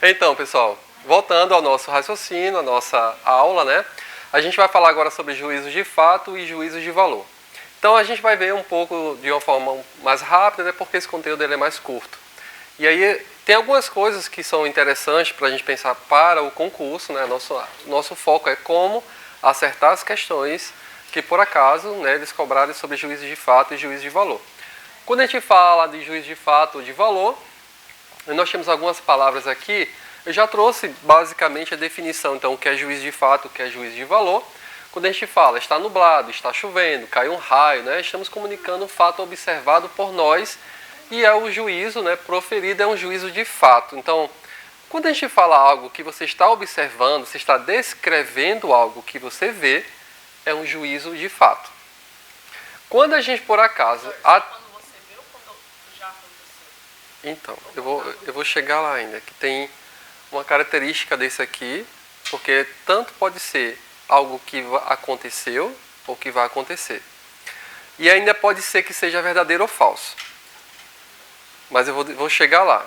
Então, pessoal, voltando ao nosso raciocínio, à nossa aula, né? A gente vai falar agora sobre juízos de fato e juízos de valor. Então, a gente vai ver um pouco de uma forma mais rápida, né? Porque esse conteúdo ele é mais curto. E aí, tem algumas coisas que são interessantes para a gente pensar para o concurso, né? Nosso foco é como acertar as questões que, por acaso, né, eles cobrarem sobre juízos de fato e juízos de valor. Quando a gente fala de juízo de fato ou de valor, nós temos algumas palavras aqui. Eu já trouxe basicamente a definição, então, o que é juízo de fato, o que é juízo de valor. Quando a gente fala está nublado, está chovendo, caiu um raio, né? Estamos comunicando um fato observado por nós e é o juízo, né, proferido, é um juízo de fato. Então, quando a gente fala algo que você está observando, você está descrevendo algo que você vê, é um juízo de fato. Quando a gente, por acaso... Quando você viu ou quando já aconteceu? Então, eu vou chegar lá ainda, que tem uma característica desse aqui, porque tanto pode ser algo que aconteceu ou que vai acontecer. E ainda pode ser que seja verdadeiro ou falso. Mas eu vou chegar lá,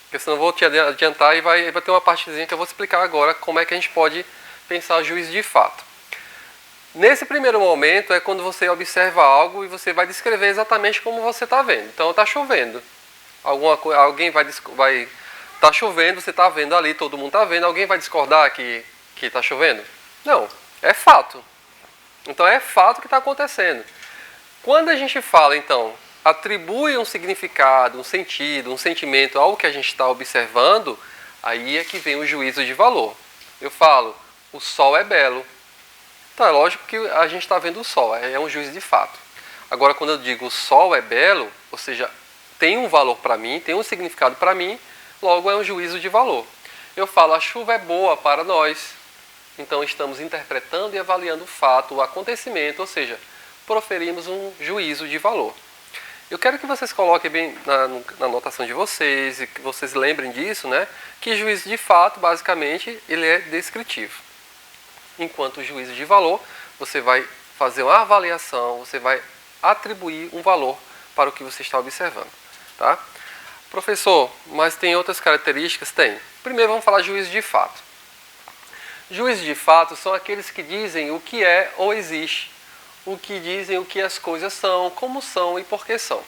porque senão eu vou te adiantar e vai ter uma partezinha que eu vou explicar agora como é que a gente pode pensar o juízo de fato. Nesse primeiro momento é quando você observa algo e você vai descrever exatamente como você está vendo. Então está chovendo. Alguém vai tá chovendo, você está vendo ali, todo mundo está vendo. Alguém vai discordar que está chovendo? Não, é fato. Então é fato que está acontecendo. Quando a gente fala, então, atribui um significado, um sentido, um sentimento ao que a gente está observando, aí é que vem o juízo de valor. Eu falo, o sol é belo. Então é lógico que a gente está vendo o sol, é um juízo de fato. Agora, quando eu digo o sol é belo, ou seja, tem um valor para mim, tem um significado para mim, logo é um juízo de valor. Eu falo, a chuva é boa para nós. Então estamos interpretando e avaliando o fato, o acontecimento, ou seja, proferimos um juízo de valor. Eu quero que vocês coloquem bem na anotação de vocês, e que vocês lembrem disso, né? Que juízo de fato, basicamente, ele é descritivo. Enquanto o juízo de valor, você vai fazer uma avaliação, você vai atribuir um valor para o que você está observando. Tá? Professor, mas tem outras características? Tem. Primeiro vamos falar de juízo de fato. Juízos de fato são aqueles que dizem o que é ou existe, o que dizem o que as coisas são, como são e por que são.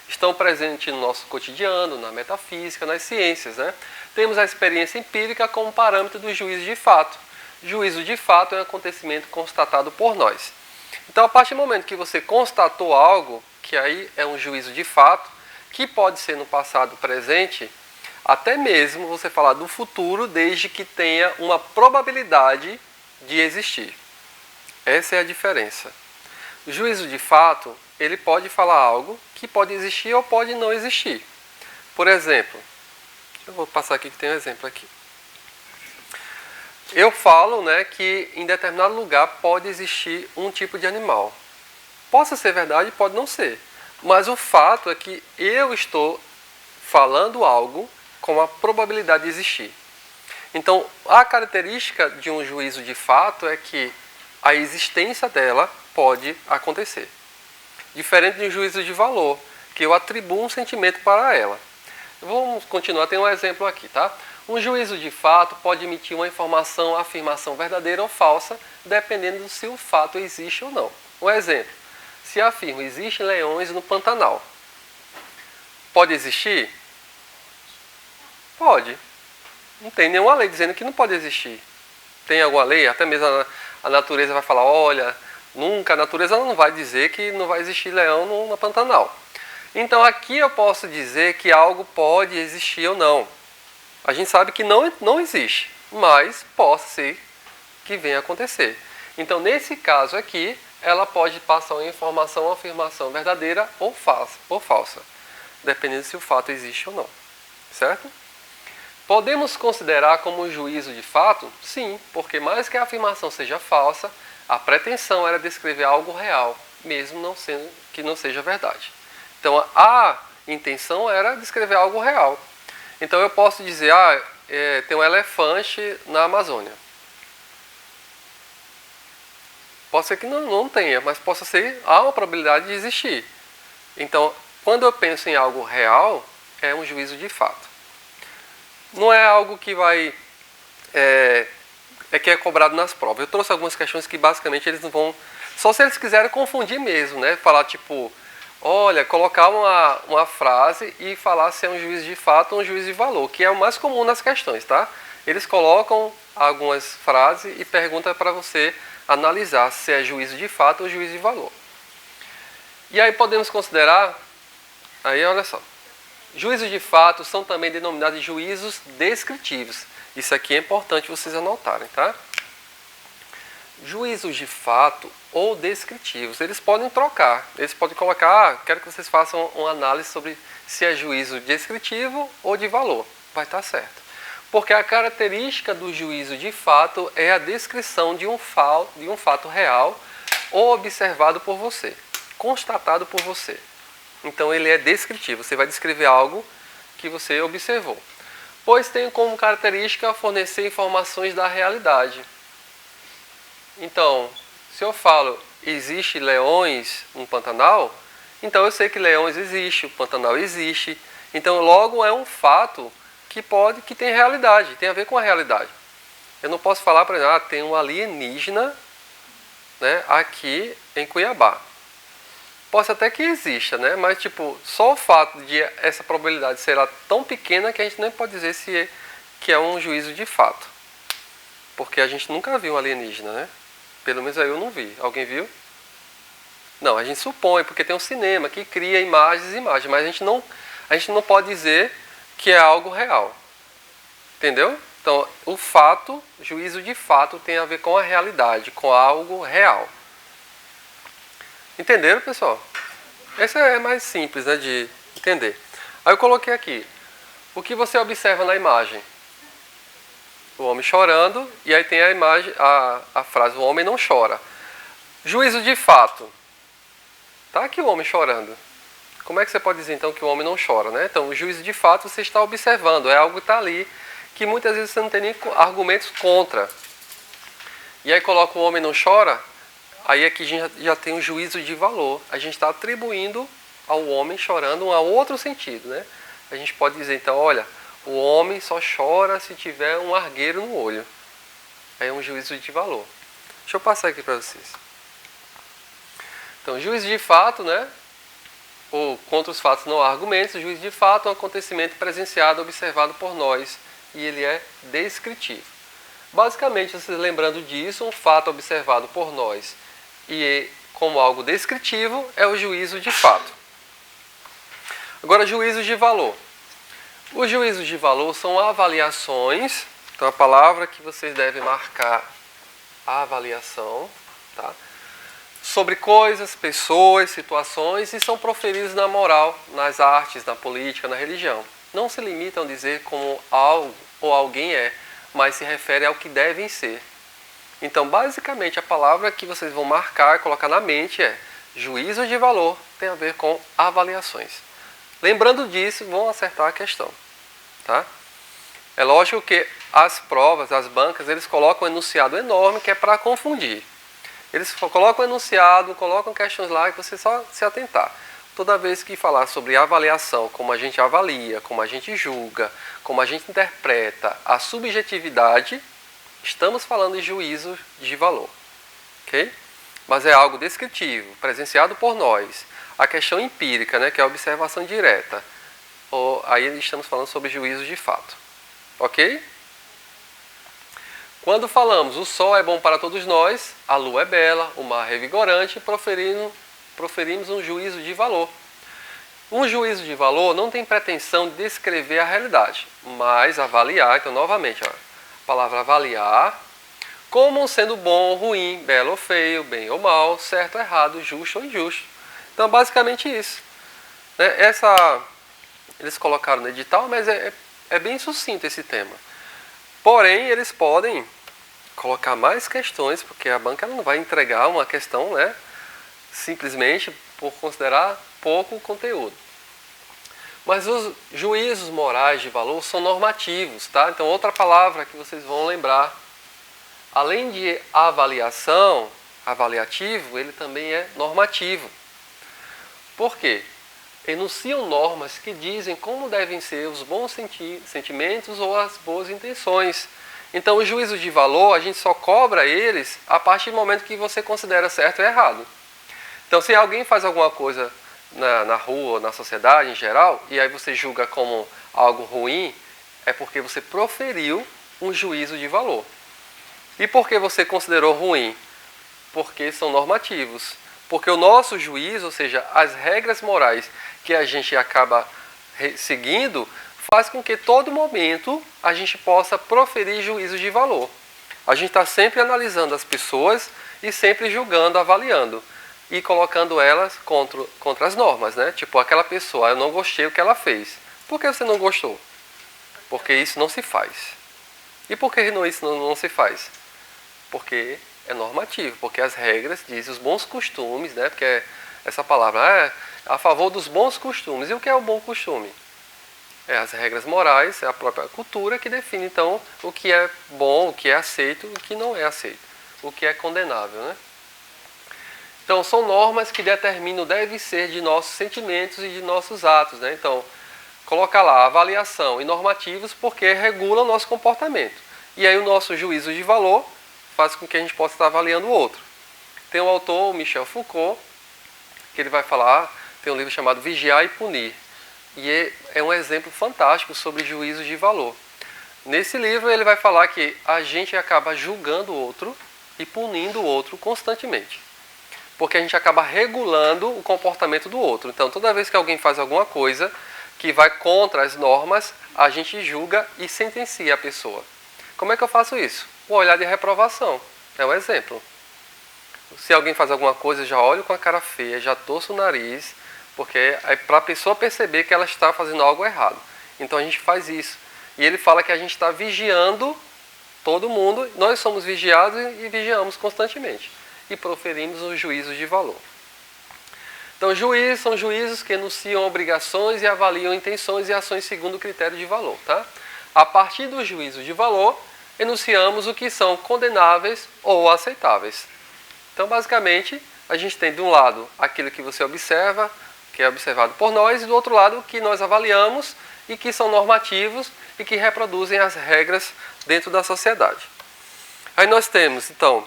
Estão presentes no nosso cotidiano, na metafísica, nas ciências. Né? Temos a experiência empírica como parâmetro do juízo de fato. Juízo de fato é um acontecimento constatado por nós. Então, a partir do momento que você constatou algo, que aí é um juízo de fato, que pode ser no passado, presente, até mesmo você falar do futuro, desde que tenha uma probabilidade de existir. Essa é a diferença. O juízo de fato, ele pode falar algo que pode existir ou pode não existir. Por exemplo, eu vou passar aqui que tem um exemplo aqui. Eu falo, né, que em determinado lugar pode existir um tipo de animal. Possa ser verdade, pode não ser. Mas o fato é que eu estou falando algo com a probabilidade de existir. Então, a característica de um juízo de fato é que a existência dela pode acontecer. Diferente de um juízo de valor, que eu atribuo um sentimento para ela. Vamos continuar, tem um exemplo aqui, tá? Um juízo de fato pode emitir uma informação, afirmação verdadeira ou falsa, dependendo se o fato existe ou não. Um exemplo, se afirma existem leões no Pantanal. Pode existir? Pode. Não tem nenhuma lei dizendo que não pode existir. Tem alguma lei? Até mesmo a natureza vai falar, olha, nunca, a natureza não vai dizer que não vai existir leão no Pantanal. Então aqui eu posso dizer que algo pode existir ou não. A gente sabe que não existe, mas pode ser que venha a acontecer. Então, nesse caso aqui, ela pode passar uma informação ou afirmação verdadeira ou falsa, dependendo se o fato existe ou não. Certo? Podemos considerar como um juízo de fato? Sim, porque mais que a afirmação seja falsa, a pretensão era descrever algo real, mesmo não sendo que não seja verdade. Então, a intenção era descrever algo real. Então eu posso dizer, tem um elefante na Amazônia. Pode ser que não tenha, mas possa ser, há uma probabilidade de existir. Então, quando eu penso em algo real, é um juízo de fato. não é algo que vai que é cobrado nas provas. Eu trouxe algumas questões que basicamente eles não vão, só se eles quiserem confundir mesmo, né? Falar tipo, olha, colocar uma frase e falar se é um juízo de fato ou um juízo de valor, que é o mais comum nas questões, tá? Eles colocam algumas frases e perguntam para você analisar se é juízo de fato ou juízo de valor. E aí podemos considerar, aí olha só, juízos de fato são também denominados de juízos descritivos. Isso aqui é importante vocês anotarem, tá? Juízos de fato ou descritivos, eles podem trocar. Eles podem colocar, quero que vocês façam uma análise sobre se é juízo descritivo ou de valor. Vai estar certo. Porque a característica do juízo de fato é a descrição de um fato real ou observado por você, constatado por você. Então ele é descritivo, você vai descrever algo que você observou. Pois tem como característica fornecer informações da realidade. Então, se eu falo, existe leões no Pantanal, então eu sei que leões existe, o Pantanal existe. Então logo é um fato que tem realidade, tem a ver com a realidade. Eu não posso falar, por exemplo, tem um alienígena, né, aqui em Cuiabá. Pode até que exista, né? Mas tipo, só o fato de essa probabilidade ser tão pequena que a gente nem pode dizer que é um juízo de fato. Porque a gente nunca viu um alienígena, né? Pelo menos aí eu não vi. Alguém viu? Não, a gente supõe, porque tem um cinema que cria imagens e imagens, mas a gente não pode dizer que é algo real. Entendeu? Então, o fato, juízo de fato, tem a ver com a realidade, com algo real. Entenderam, pessoal? Essa é mais simples, né, de entender. Aí eu coloquei aqui. O que você observa na imagem? O homem chorando, e aí tem a imagem, a frase, o homem não chora. Juízo de fato. Tá aqui o homem chorando. Como é que você pode dizer então que o homem não chora, né? Então, o juízo de fato você está observando, é algo que está ali, que muitas vezes você não tem nem argumentos contra. E aí coloca o homem não chora, aí aqui a gente já tem um juízo de valor. A gente está atribuindo ao homem chorando um outro sentido, né? A gente pode dizer então, olha, o homem só chora se tiver um argueiro no olho. Aí é um juízo de valor. Deixa eu passar aqui para vocês. Então, juízo de fato, né? Ou contra os fatos não há argumentos, juízo de fato é um acontecimento presenciado, observado por nós, e ele é descritivo. Basicamente, vocês lembrando disso, um fato observado por nós e como algo descritivo é o juízo de fato. Agora, juízos de valor. Os juízos de valor são avaliações, então a palavra que vocês devem marcar, avaliação, tá? Sobre coisas, pessoas, situações, e são proferidos na moral, nas artes, na política, na religião. Não se limitam a dizer como algo ou alguém é, mas se refere ao que devem ser. Então, basicamente, a palavra que vocês vão marcar, colocar na mente é juízo de valor, tem a ver com avaliações. Lembrando disso, vão acertar a questão. Tá? É lógico que as provas, as bancas, eles colocam um enunciado enorme que é para confundir. Eles colocam um enunciado, colocam questões lá que você só se atentar. Toda vez que falar sobre avaliação, como a gente avalia, como a gente julga, como a gente interpreta a subjetividade, estamos falando de juízo de valor. Ok? Mas é algo descritivo, presenciado por nós. A questão empírica, né, que é a observação direta. Aí estamos falando sobre juízo de fato. Ok? Quando falamos o sol é bom para todos nós, a lua é bela, o mar é revigorante, proferimos um juízo de valor. Um juízo de valor não tem pretensão de descrever a realidade, mas avaliar, então novamente, a palavra avaliar, como sendo bom ou ruim, belo ou feio, bem ou mal, certo ou errado, justo ou injusto. Então basicamente isso. Eles colocaram no edital, mas é bem sucinto esse tema. Porém, eles podem colocar mais questões, porque a banca não vai entregar uma questão, né, simplesmente por considerar pouco conteúdo. Mas os juízos morais de valor são normativos, tá? Então, outra palavra que vocês vão lembrar, além de avaliação, avaliativo, ele também é normativo. Por quê? enunciam normas que dizem como devem ser os bons sentimentos ou as boas intenções. Então, o juízo de valor, a gente só cobra eles a partir do momento que você considera certo ou errado. Então, se alguém faz alguma coisa na rua, na sociedade em geral, e aí você julga como algo ruim, é porque você proferiu um juízo de valor. E por que você considerou ruim? Porque são normativos. Porque o nosso juízo, ou seja, as regras morais que a gente acaba seguindo, faz com que todo momento a gente possa proferir juízos de valor. A gente está sempre analisando as pessoas e sempre julgando, avaliando e colocando elas contra as normas, né? Tipo, aquela pessoa, eu não gostei do que ela fez. Por que você não gostou? Porque isso não se faz. E por que isso não se faz? Porque é normativo, porque as regras dizem os bons costumes, né? Porque essa palavra é a favor dos bons costumes. E o que é o bom costume? É as regras morais, é a própria cultura que define, então, o que é bom, o que é aceito, o que não é aceito, o que é condenável, né? Então, são normas que determinam o deve ser de nossos sentimentos e de nossos atos, né? Então, colocar lá avaliação e normativos porque regula o nosso comportamento. E aí o nosso juízo de valor faz com que a gente possa estar avaliando o outro. Tem um autor, o Michel Foucault, que ele vai falar, tem um livro chamado Vigiar e Punir. E é um exemplo fantástico sobre juízos de valor. Nesse livro ele vai falar que a gente acaba julgando o outro e punindo o outro constantemente. Porque a gente acaba regulando o comportamento do outro. Então, toda vez que alguém faz alguma coisa que vai contra as normas, a gente julga e sentencia a pessoa. Como é que eu faço isso? O olhar de reprovação. É um exemplo. Se alguém faz alguma coisa, eu já olho com a cara feia, já torço o nariz, porque é para a pessoa perceber que ela está fazendo algo errado. Então a gente faz isso. E ele fala que a gente está vigiando todo mundo, nós somos vigiados e vigiamos constantemente. E proferimos os juízos de valor. Então, juízes são juízos que enunciam obrigações e avaliam intenções e ações segundo o critério de valor. Tá? A partir do juízo de valor, enunciamos o que são condenáveis ou aceitáveis. Então, basicamente, a gente tem de um lado aquilo que você observa, que é observado por nós, e do outro lado o que nós avaliamos e que são normativos e que reproduzem as regras dentro da sociedade. Aí nós temos, então,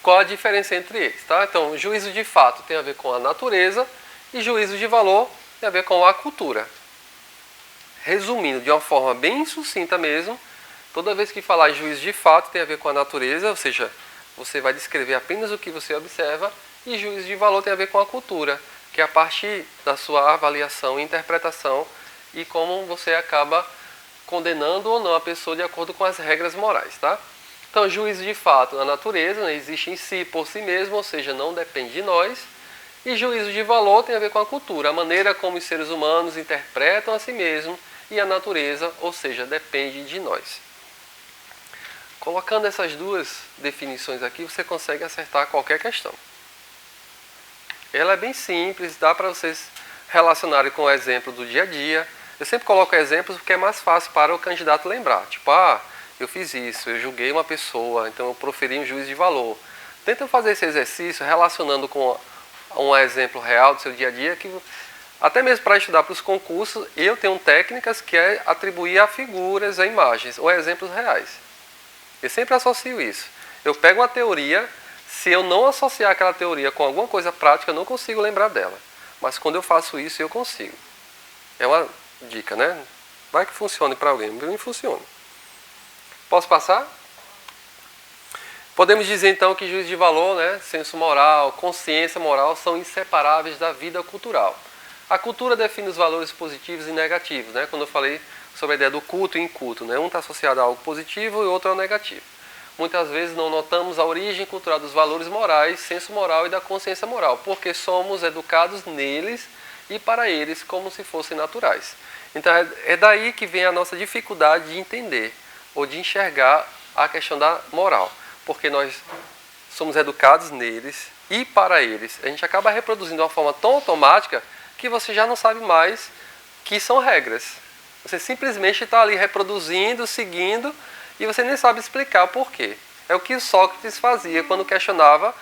qual a diferença entre eles? Tá? Então, juízo de fato tem a ver com a natureza e juízo de valor tem a ver com a cultura. Resumindo de uma forma bem sucinta mesmo, toda vez que falar juízo de fato tem a ver com a natureza, ou seja, você vai descrever apenas o que você observa, e juízo de valor tem a ver com a cultura, que é a partir da sua avaliação e interpretação e como você acaba condenando ou não a pessoa de acordo com as regras morais. Tá? Então, juízo de fato na natureza, né, existe em si, por si mesmo, ou seja, não depende de nós. E juízo de valor tem a ver com a cultura, a maneira como os seres humanos interpretam a si mesmos e a natureza, ou seja, depende de nós. Colocando essas duas definições aqui, você consegue acertar qualquer questão. Ela é bem simples, dá para vocês relacionarem com o exemplo do dia a dia. Eu sempre coloco exemplos porque é mais fácil para o candidato lembrar. Tipo, eu fiz isso, eu julguei uma pessoa, então eu proferi um juízo de valor. Tenta fazer esse exercício relacionando com um exemplo real do seu dia a dia, que até mesmo para estudar para os concursos, eu tenho técnicas que é atribuir a figuras, a imagens ou exemplos reais. Eu sempre associo isso. Eu pego uma teoria, se eu não associar aquela teoria com alguma coisa prática, eu não consigo lembrar dela. Mas quando eu faço isso, eu consigo. É uma dica, né? Vai que funcione para alguém, para mim funciona. Posso passar? Podemos dizer então que juízo de valor, né, senso moral, consciência moral são inseparáveis da vida cultural. A cultura define os valores positivos e negativos, né? Quando eu falei sobre a ideia do culto e inculto, né? Um está associado a algo positivo e o outro ao negativo. Muitas vezes não notamos a origem cultural dos valores morais, senso moral e da consciência moral, porque somos educados neles e para eles como se fossem naturais. Então é daí que vem a nossa dificuldade de entender ou de enxergar a questão da moral, porque nós somos educados neles e para eles. A gente acaba reproduzindo de uma forma tão automática que você já não sabe mais que são regras. Você simplesmente está ali reproduzindo, seguindo, e você nem sabe explicar o porquê. É o que Sócrates fazia quando questionava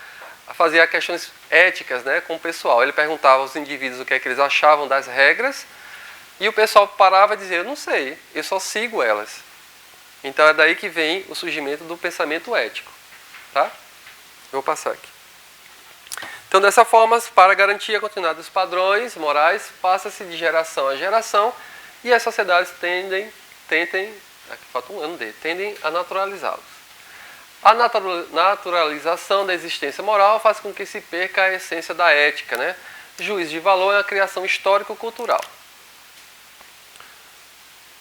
fazia questões éticas, né, com o pessoal. Ele perguntava aos indivíduos o que é que eles achavam das regras e o pessoal parava e dizia, eu não sei, eu só sigo elas. Então é daí que vem o surgimento do pensamento ético. Tá? Eu vou passar aqui. Então, dessa forma, para garantir a continuidade dos padrões morais, passa-se de geração a geração e as sociedades tendem a naturalizá-los. A naturalização da existência moral faz com que se perca a essência da ética, né? Juízo de valor é uma criação histórico-cultural.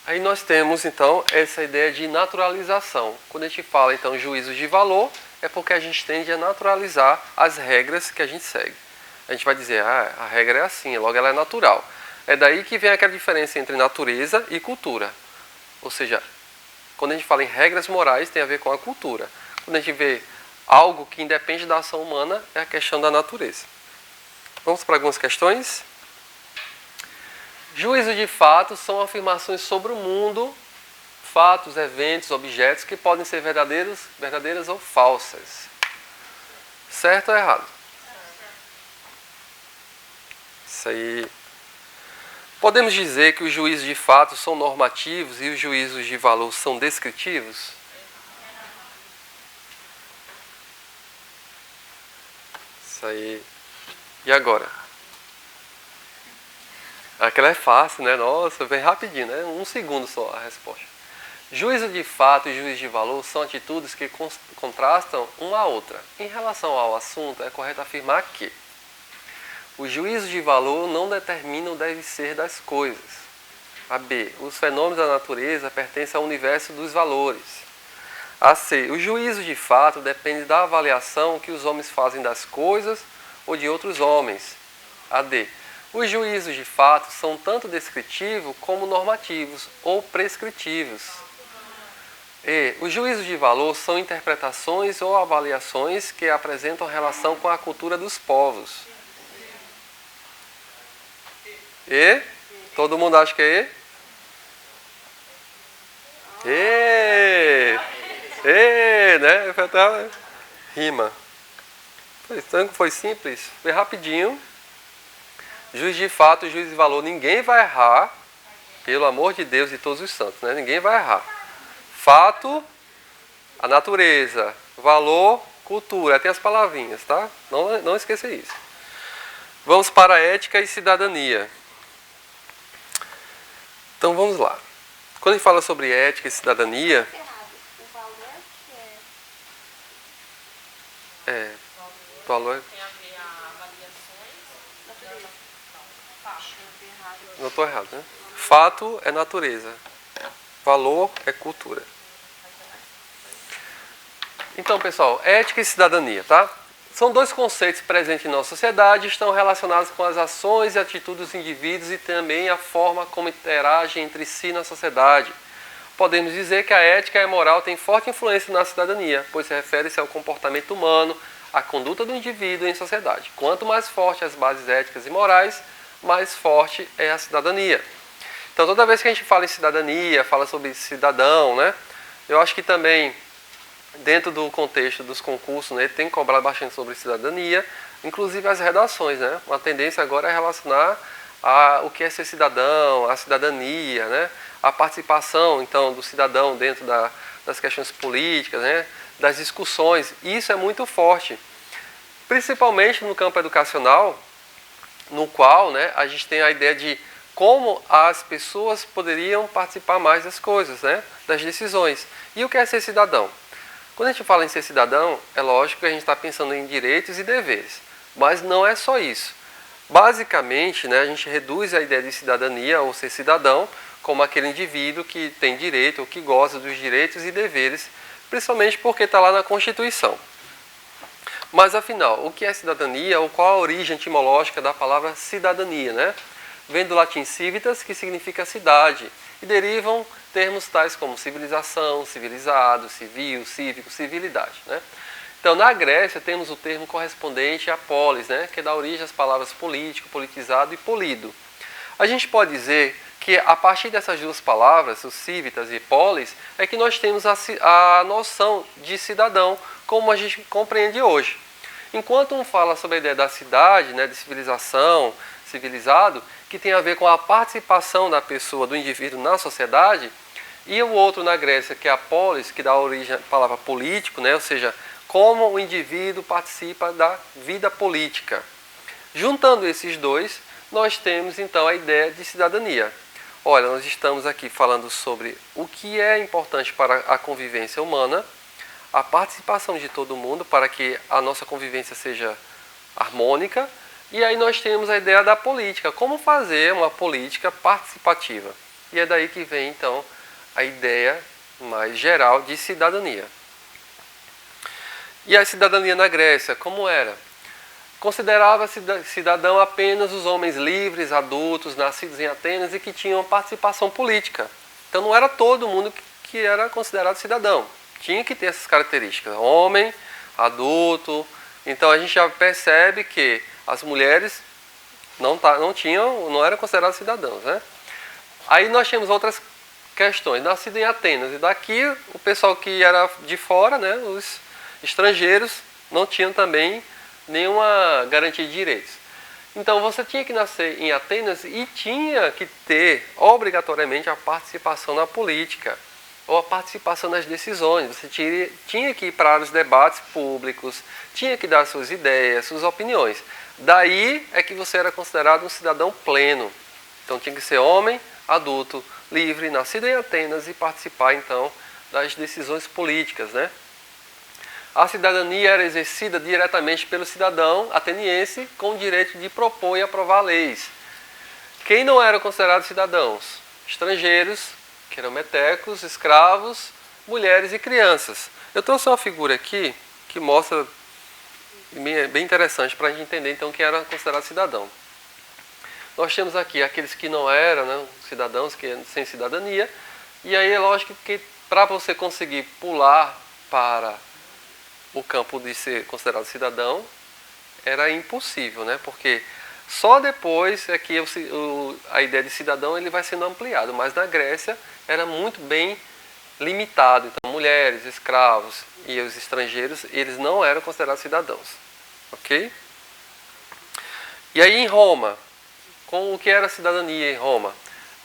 Aí nós temos, então, essa ideia de naturalização. Quando a gente fala, então, juízo de valor, é porque a gente tende a naturalizar as regras que a gente segue. A gente vai dizer, a regra é assim, logo ela é natural. É daí que vem aquela diferença entre natureza e cultura. Ou seja, quando a gente fala em regras morais, tem a ver com a cultura. Quando a gente vê algo que independe da ação humana, é a questão da natureza. Vamos para algumas questões. Juízo de fato são afirmações sobre o mundo, fatos, eventos, objetos que podem ser verdadeiras ou falsas. Certo ou errado? Isso aí. Podemos dizer que os juízos de fato são normativos e os juízos de valor são descritivos? Isso aí. E agora? Aquela é fácil, né? Nossa, vem rapidinho, né? 1 segundo só a resposta. Juízo de fato e juízo de valor são atitudes que contrastam uma a outra. Em relação ao assunto, é correto afirmar que o juízo de valor não determina o deve ser das coisas. A B. Os fenômenos da natureza pertencem ao universo dos valores. A C. O juízo de fato depende da avaliação que os homens fazem das coisas ou de outros homens. A D. Os juízos de fato são tanto descritivos como normativos ou prescritivos. E os juízos de valor são interpretações ou avaliações que apresentam relação com a cultura dos povos. E? Todo mundo acha que é E? E, né? Rima. Então foi simples, foi rapidinho. Juiz de fato e juiz de valor, ninguém vai errar, pelo amor de Deus e todos os santos, né? Ninguém vai errar. Fato, a natureza. Valor, cultura. Tem as palavrinhas, tá? Não esqueça isso. Vamos para a ética e cidadania. Então vamos lá. Quando a gente fala sobre ética e cidadania... O valor que é... valor... Tem a ver a avaliações. Não estou errado, né? Fato é natureza. Valor é cultura. Então, pessoal, ética e cidadania, tá? São dois conceitos presentes em nossa sociedade, estão relacionados com as ações e atitudes dos indivíduos e também a forma como interagem entre si na sociedade. Podemos dizer que a ética e a moral têm forte influência na cidadania, pois refere-se ao comportamento humano, à conduta do indivíduo em sociedade. Quanto mais fortes as bases éticas e morais, mais forte é a cidadania. Então, toda vez que a gente fala em cidadania, fala sobre cidadão, né? Eu acho que também, dentro do contexto dos concursos, né, tem que cobrar bastante sobre cidadania, inclusive as redações, né? Uma tendência agora é relacionar o que é ser cidadão, a cidadania, né? A participação, então, do cidadão dentro das questões políticas, né? Das discussões. Isso é muito forte, principalmente no campo educacional, no qual, né, a gente tem a ideia de como as pessoas poderiam participar mais das coisas, né, das decisões. E o que é ser cidadão? Quando a gente fala em ser cidadão, é lógico que a gente está pensando em direitos e deveres, mas não é só isso. Basicamente, né, a gente reduz a ideia de cidadania ou ser cidadão como aquele indivíduo que tem direito ou que goza dos direitos e deveres, principalmente porque está lá na Constituição. Mas afinal, o que é cidadania ou qual a origem etimológica da palavra cidadania, né? Vem do latim civitas, que significa cidade, e derivam termos tais como civilização, civilizado, civil, cívico, civilidade, né? Então, na Grécia, temos o termo correspondente a polis, né? Que dá origem às palavras político, politizado e polido. A gente pode dizer que a partir dessas duas palavras, os civitas e polis, é que nós temos a noção de cidadão como a gente compreende hoje. Enquanto um fala sobre a ideia da cidade, né, de civilização, civilizado, que tem a ver com a participação da pessoa, do indivíduo na sociedade, e o outro na Grécia, que é a polis, que dá origem à palavra político, né, ou seja, como o indivíduo participa da vida política. Juntando esses dois, nós temos então a ideia de cidadania. Olha, nós estamos aqui falando sobre o que é importante para a convivência humana, a participação de todo mundo para que a nossa convivência seja harmônica, e aí nós temos a ideia da política, como fazer uma política participativa. E é daí que vem então a ideia mais geral de cidadania. E a cidadania na Grécia, como era? Considerava cidadão apenas os homens livres, adultos, nascidos em Atenas e que tinham participação política. Então não era todo mundo que era considerado cidadão. Tinha que ter essas características. Homem, adulto. Então a gente já percebe que as mulheres não eram consideradas cidadãos, né? Aí nós temos outras questões. Nascido em Atenas. E daqui o pessoal que era de fora, né, os estrangeiros, não tinham também nenhuma garantia de direitos. Então você tinha que nascer em Atenas e tinha que ter obrigatoriamente a participação na política ou a participação nas decisões. Você tinha que ir para os debates públicos, tinha que dar suas ideias, suas opiniões. Daí é que você era considerado um cidadão pleno. Então tinha que ser homem, adulto, livre, nascido em Atenas e participar então das decisões políticas, né? A cidadania era exercida diretamente pelo cidadão ateniense com o direito de propor e aprovar leis. Quem não era considerado cidadãos? Estrangeiros, que eram metecos, escravos, mulheres e crianças. Eu trouxe uma figura aqui que mostra, bem interessante para a gente entender então quem era considerado cidadão. Nós temos aqui aqueles que não eram, né, cidadãos, sem cidadania, e aí é lógico que para você conseguir pular para o campo de ser considerado cidadão era impossível, né? Porque só depois é que a ideia de cidadão ele vai sendo ampliado, mas na Grécia era muito bem limitado. Então mulheres, escravos e os estrangeiros, eles não eram considerados cidadãos, ok? E aí em Roma, com o que era a cidadania em Roma?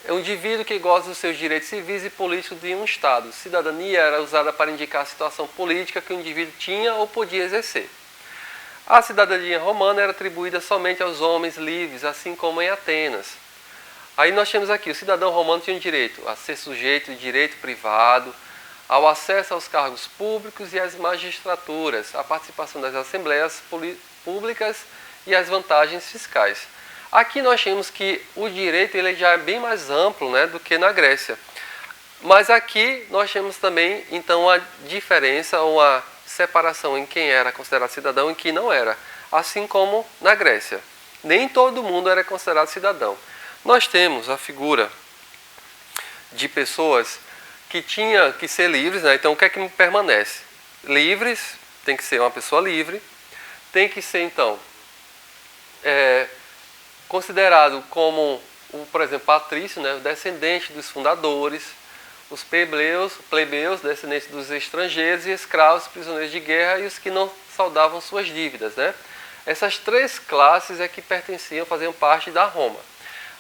É um indivíduo que goza dos seus direitos civis e políticos de um Estado. Cidadania era usada para indicar a situação política que o indivíduo tinha ou podia exercer. A cidadania romana era atribuída somente aos homens livres, assim como em Atenas. Aí nós temos aqui, o cidadão romano tinha o direito a ser sujeito de direito privado, ao acesso aos cargos públicos e às magistraturas, a participação das assembleias públicas e as vantagens fiscais. Aqui nós temos que o direito ele já é bem mais amplo, né, do que na Grécia. Mas aqui nós temos também então a diferença ou a separação em quem era considerado cidadão e quem não era. Assim como na Grécia. Nem todo mundo era considerado cidadão. Nós temos a figura de pessoas que tinham que ser livres, né? Então o que é que permanece? Livres, tem que ser uma pessoa livre, tem que ser então considerado como, por exemplo, patrício, né, descendente dos fundadores, os plebeus, descendentes dos estrangeiros, e escravos, prisioneiros de guerra e os que não saldavam suas dívidas, né? Essas três classes é que pertenciam, faziam parte da Roma.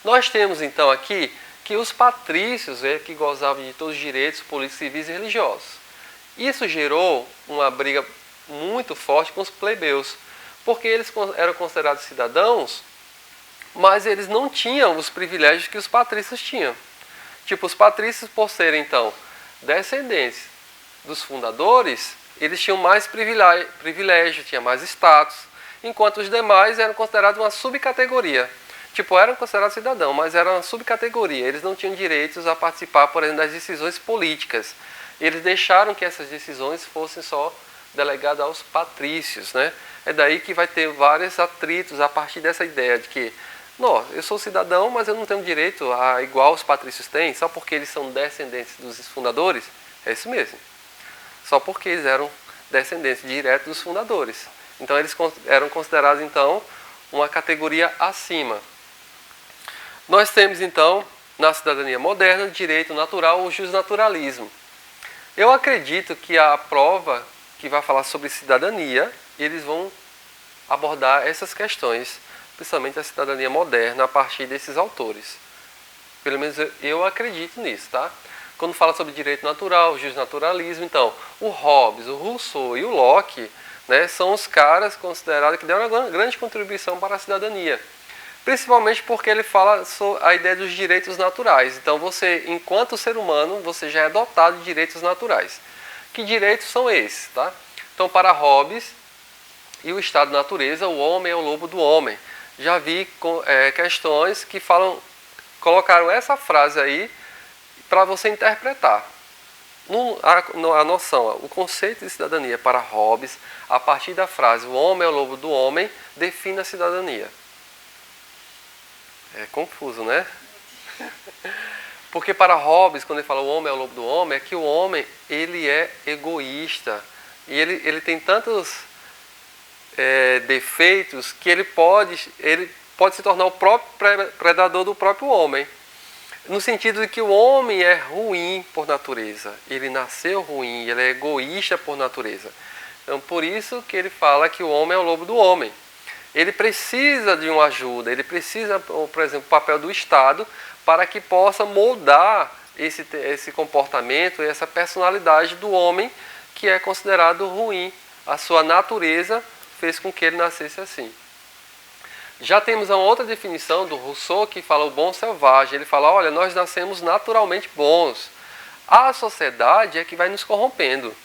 Nós temos então aqui que os patrícios que gozavam de todos os direitos políticos, civis e religiosos. Isso gerou uma briga muito forte com os plebeus, porque eles eram considerados cidadãos, mas eles não tinham os privilégios que os patrícios tinham. Tipo, os patrícios, por serem, então, descendentes dos fundadores, eles tinham mais privilégio, tinham mais status, enquanto os demais eram considerados uma subcategoria. Tipo, eram considerados cidadãos, mas eram uma subcategoria. Eles não tinham direitos a participar, por exemplo, das decisões políticas. Eles deixaram que essas decisões fossem só delegadas aos patrícios, né? É daí que vai ter vários atritos a partir dessa ideia de que não, eu sou cidadão, mas eu não tenho direito a igual os patrícios têm, só porque eles são descendentes dos fundadores. É isso mesmo. Só porque eles eram descendentes diretos dos fundadores. Então eles eram considerados então uma categoria acima. Nós temos então na cidadania moderna direito natural ou justnaturalismo. Eu acredito que a prova que vai falar sobre cidadania, eles vão abordar essas questões, principalmente a cidadania moderna, a partir desses autores. Pelo menos eu acredito nisso, tá? Quando fala sobre direito natural, justnaturalismo, então, o Hobbes, o Rousseau e o Locke, né, são os caras considerados que deram uma grande contribuição para a cidadania. Principalmente porque ele fala sobre a ideia dos direitos naturais. Então, você, enquanto ser humano, você já é dotado de direitos naturais. Que direitos são esses, tá? Então, para Hobbes e o estado da natureza, o homem é o lobo do homem. Já vi questões que colocaram essa frase aí para você interpretar. A noção, o conceito de cidadania para Hobbes, a partir da frase o homem é o lobo do homem, define a cidadania. É confuso, né? Porque para Hobbes, quando ele fala o homem é o lobo do homem, é que o homem ele é egoísta. E ele tem tantos defeitos que ele pode se tornar o próprio predador do próprio homem. No sentido de que o homem é ruim por natureza. Ele nasceu ruim, ele é egoísta por natureza. Então, por isso que ele fala que o homem é o lobo do homem. Ele precisa de uma ajuda, ele precisa, por exemplo, do papel do Estado para que possa moldar esse comportamento e essa personalidade do homem que é considerado ruim. A sua natureza fez com que ele nascesse assim. Já temos uma outra definição do Rousseau que fala o bom selvagem. Ele fala, olha, nós nascemos naturalmente bons. A sociedade é que vai nos corrompendo.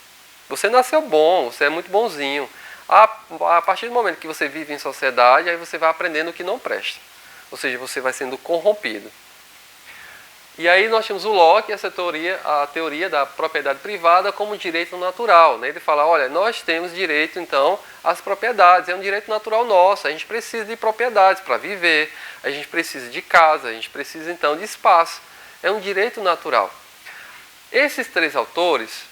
Você nasceu bom, você é muito bonzinho. A partir do momento que você vive em sociedade, aí você vai aprendendo o que não presta. Ou seja, você vai sendo corrompido. E aí nós temos o Locke, a teoria da propriedade privada como direito natural. Né? Ele fala, olha, nós temos direito, então, às propriedades. É um direito natural nosso. A gente precisa de propriedades para viver. A gente precisa de casa. A gente precisa, então, de espaço. É um direito natural. Esses três autores,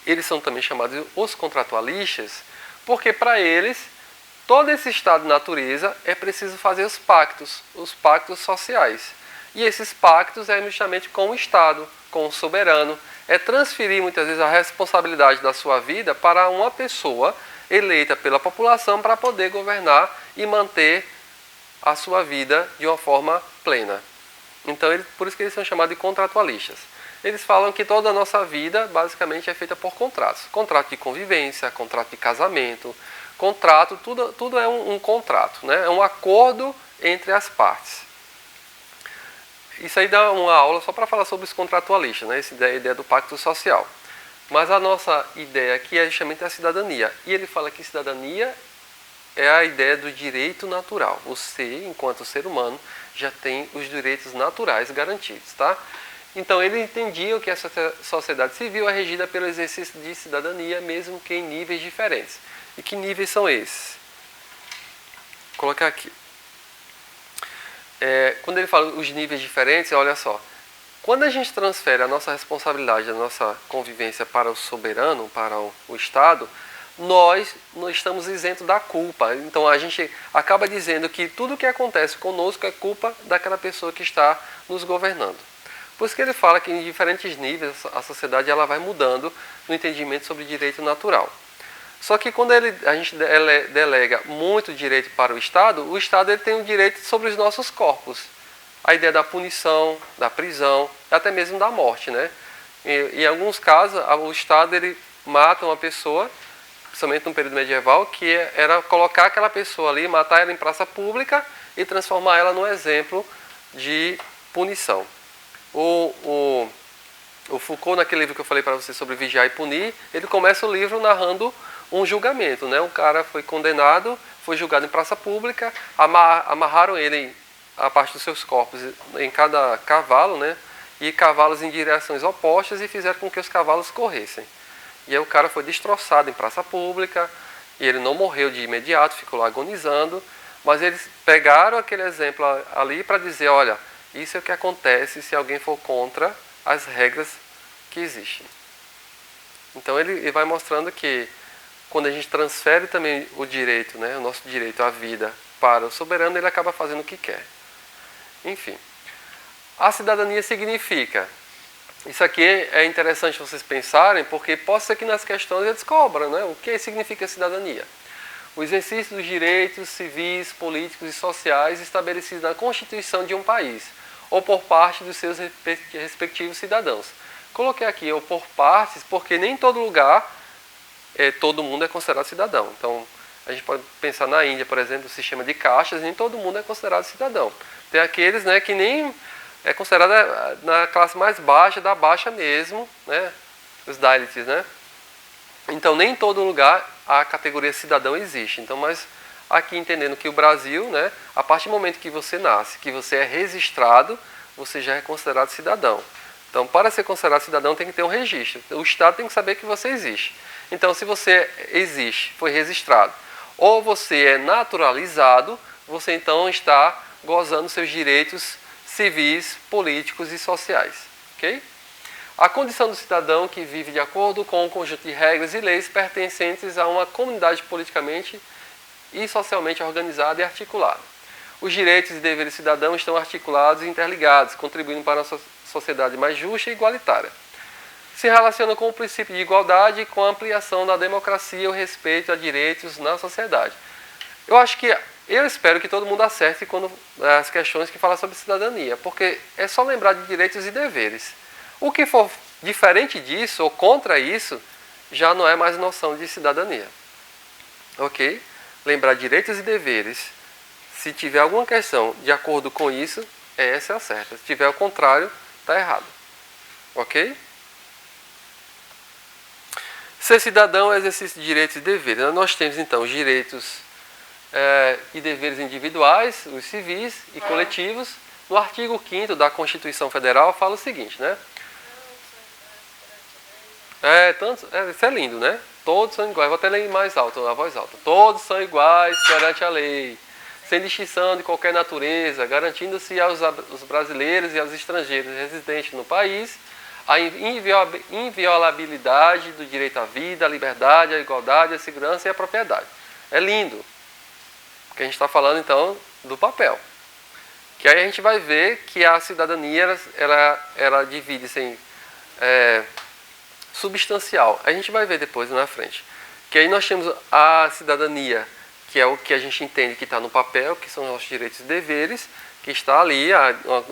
eles são também chamados os contratualistas, porque para eles, todo esse estado de natureza é preciso fazer os pactos sociais. E esses pactos é justamente com o Estado, com o soberano. É transferir muitas vezes a responsabilidade da sua vida para uma pessoa eleita pela população para poder governar e manter a sua vida de uma forma plena. Então, por isso que eles são chamados de contratualistas. Eles falam que toda a nossa vida basicamente é feita por contratos. Contrato de convivência, contrato de casamento, contrato, tudo é um contrato, né? É um acordo entre as partes. Isso aí dá uma aula só para falar sobre os contratualistas, né? Essa ideia do pacto social. Mas a nossa ideia aqui é justamente a cidadania. E ele fala que cidadania é a ideia do direito natural. Você, enquanto ser humano, já tem os direitos naturais garantidos, tá? Então, ele entendia que essa sociedade civil é regida pelo exercício de cidadania, mesmo que em níveis diferentes. E que níveis são esses? Vou colocar aqui. Quando ele fala os níveis diferentes, olha só. Quando a gente transfere a nossa responsabilidade, a nossa convivência para o soberano, para o Estado, nós não estamos isentos da culpa. Então, a gente acaba dizendo que tudo que acontece conosco é culpa daquela pessoa que está nos governando. Por isso que ele fala que em diferentes níveis a sociedade ela vai mudando no entendimento sobre direito natural. Só que quando a gente delega muito direito para o Estado ele tem o direito sobre os nossos corpos. A ideia da punição, da prisão, até mesmo da morte, né? Em alguns casos, o Estado ele mata uma pessoa, principalmente no período medieval, que era colocar aquela pessoa ali, matar ela em praça pública e transformar ela num exemplo de punição. O Foucault, naquele livro que eu falei para você sobre vigiar e punir, ele começa o livro narrando um julgamento, né? Um cara foi condenado, foi julgado em praça pública, amarraram ele a parte dos seus corpos em cada cavalo, né? E cavalos em direções opostas e fizeram com que os cavalos corressem. E aí o cara foi destroçado em praça pública, e ele não morreu de imediato, ficou lá agonizando, mas eles pegaram aquele exemplo ali para dizer, olha, isso é o que acontece se alguém for contra as regras que existem. Então ele vai mostrando que quando a gente transfere também o direito, né, o nosso direito à vida para o soberano, ele acaba fazendo o que quer. Enfim, a cidadania significa, isso aqui é interessante vocês pensarem, porque pode ser que nas questões eles cobram, né, o que significa cidadania. o exercício dos direitos civis, políticos e sociais estabelecidos na Constituição de um país, ou por parte dos seus respectivos cidadãos. Coloquei aqui ou por partes, porque nem em todo lugar todo mundo é considerado cidadão. Então, a gente pode pensar na Índia, por exemplo, o sistema de castas, nem todo mundo é considerado cidadão. Tem aqueles, né, que nem é considerado na classe mais baixa, da baixa mesmo, né, os Dalits, né. Então, nem em todo lugar a categoria cidadão existe. Então, mas aqui entendendo que o Brasil, né, a partir do momento que você nasce, que você é registrado, você já é considerado cidadão. Então, para ser considerado cidadão, tem que ter um registro. O Estado tem que saber que você existe. Então, se você existe, foi registrado, ou você é naturalizado, você então está gozando seus direitos civis, políticos e sociais. Ok? A condição do cidadão que vive de acordo com um conjunto de regras e leis pertencentes a uma comunidade politicamente e socialmente organizada e articulada. Os direitos e deveres do cidadão estão articulados e interligados, contribuindo para uma sociedade mais justa e igualitária. Se relaciona com o princípio de igualdade e com a ampliação da democracia e o respeito a direitos na sociedade. Eu espero que todo mundo acerte quando as questões que falam sobre cidadania, porque é só lembrar de direitos e deveres. O que for diferente disso ou contra isso, já não é mais noção de cidadania. Ok? Lembrar direitos e deveres. Se tiver alguma questão de acordo com isso, essa é a certa. Se tiver o contrário, está errado. Ok? Ser cidadão é exercício de direitos e deveres. Nós temos então os direitos e deveres individuais, os civis e coletivos. No artigo 5º da Constituição Federal fala o seguinte, né? Isso é lindo, né? Todos são iguais. Vou até ler mais alto, a voz alta. Todos são iguais perante a lei, sem distinção de qualquer natureza, garantindo-se aos brasileiros e aos estrangeiros residentes no país a inviolabilidade do direito à vida, à liberdade, à igualdade, à segurança e à propriedade. É lindo. Porque a gente está falando, então, do papel. Que aí a gente vai ver que a cidadania, ela divide-se em substancial. A gente vai ver depois na frente. Que aí nós temos a cidadania, que é o que a gente entende que está no papel, que são os nossos direitos e deveres, que está ali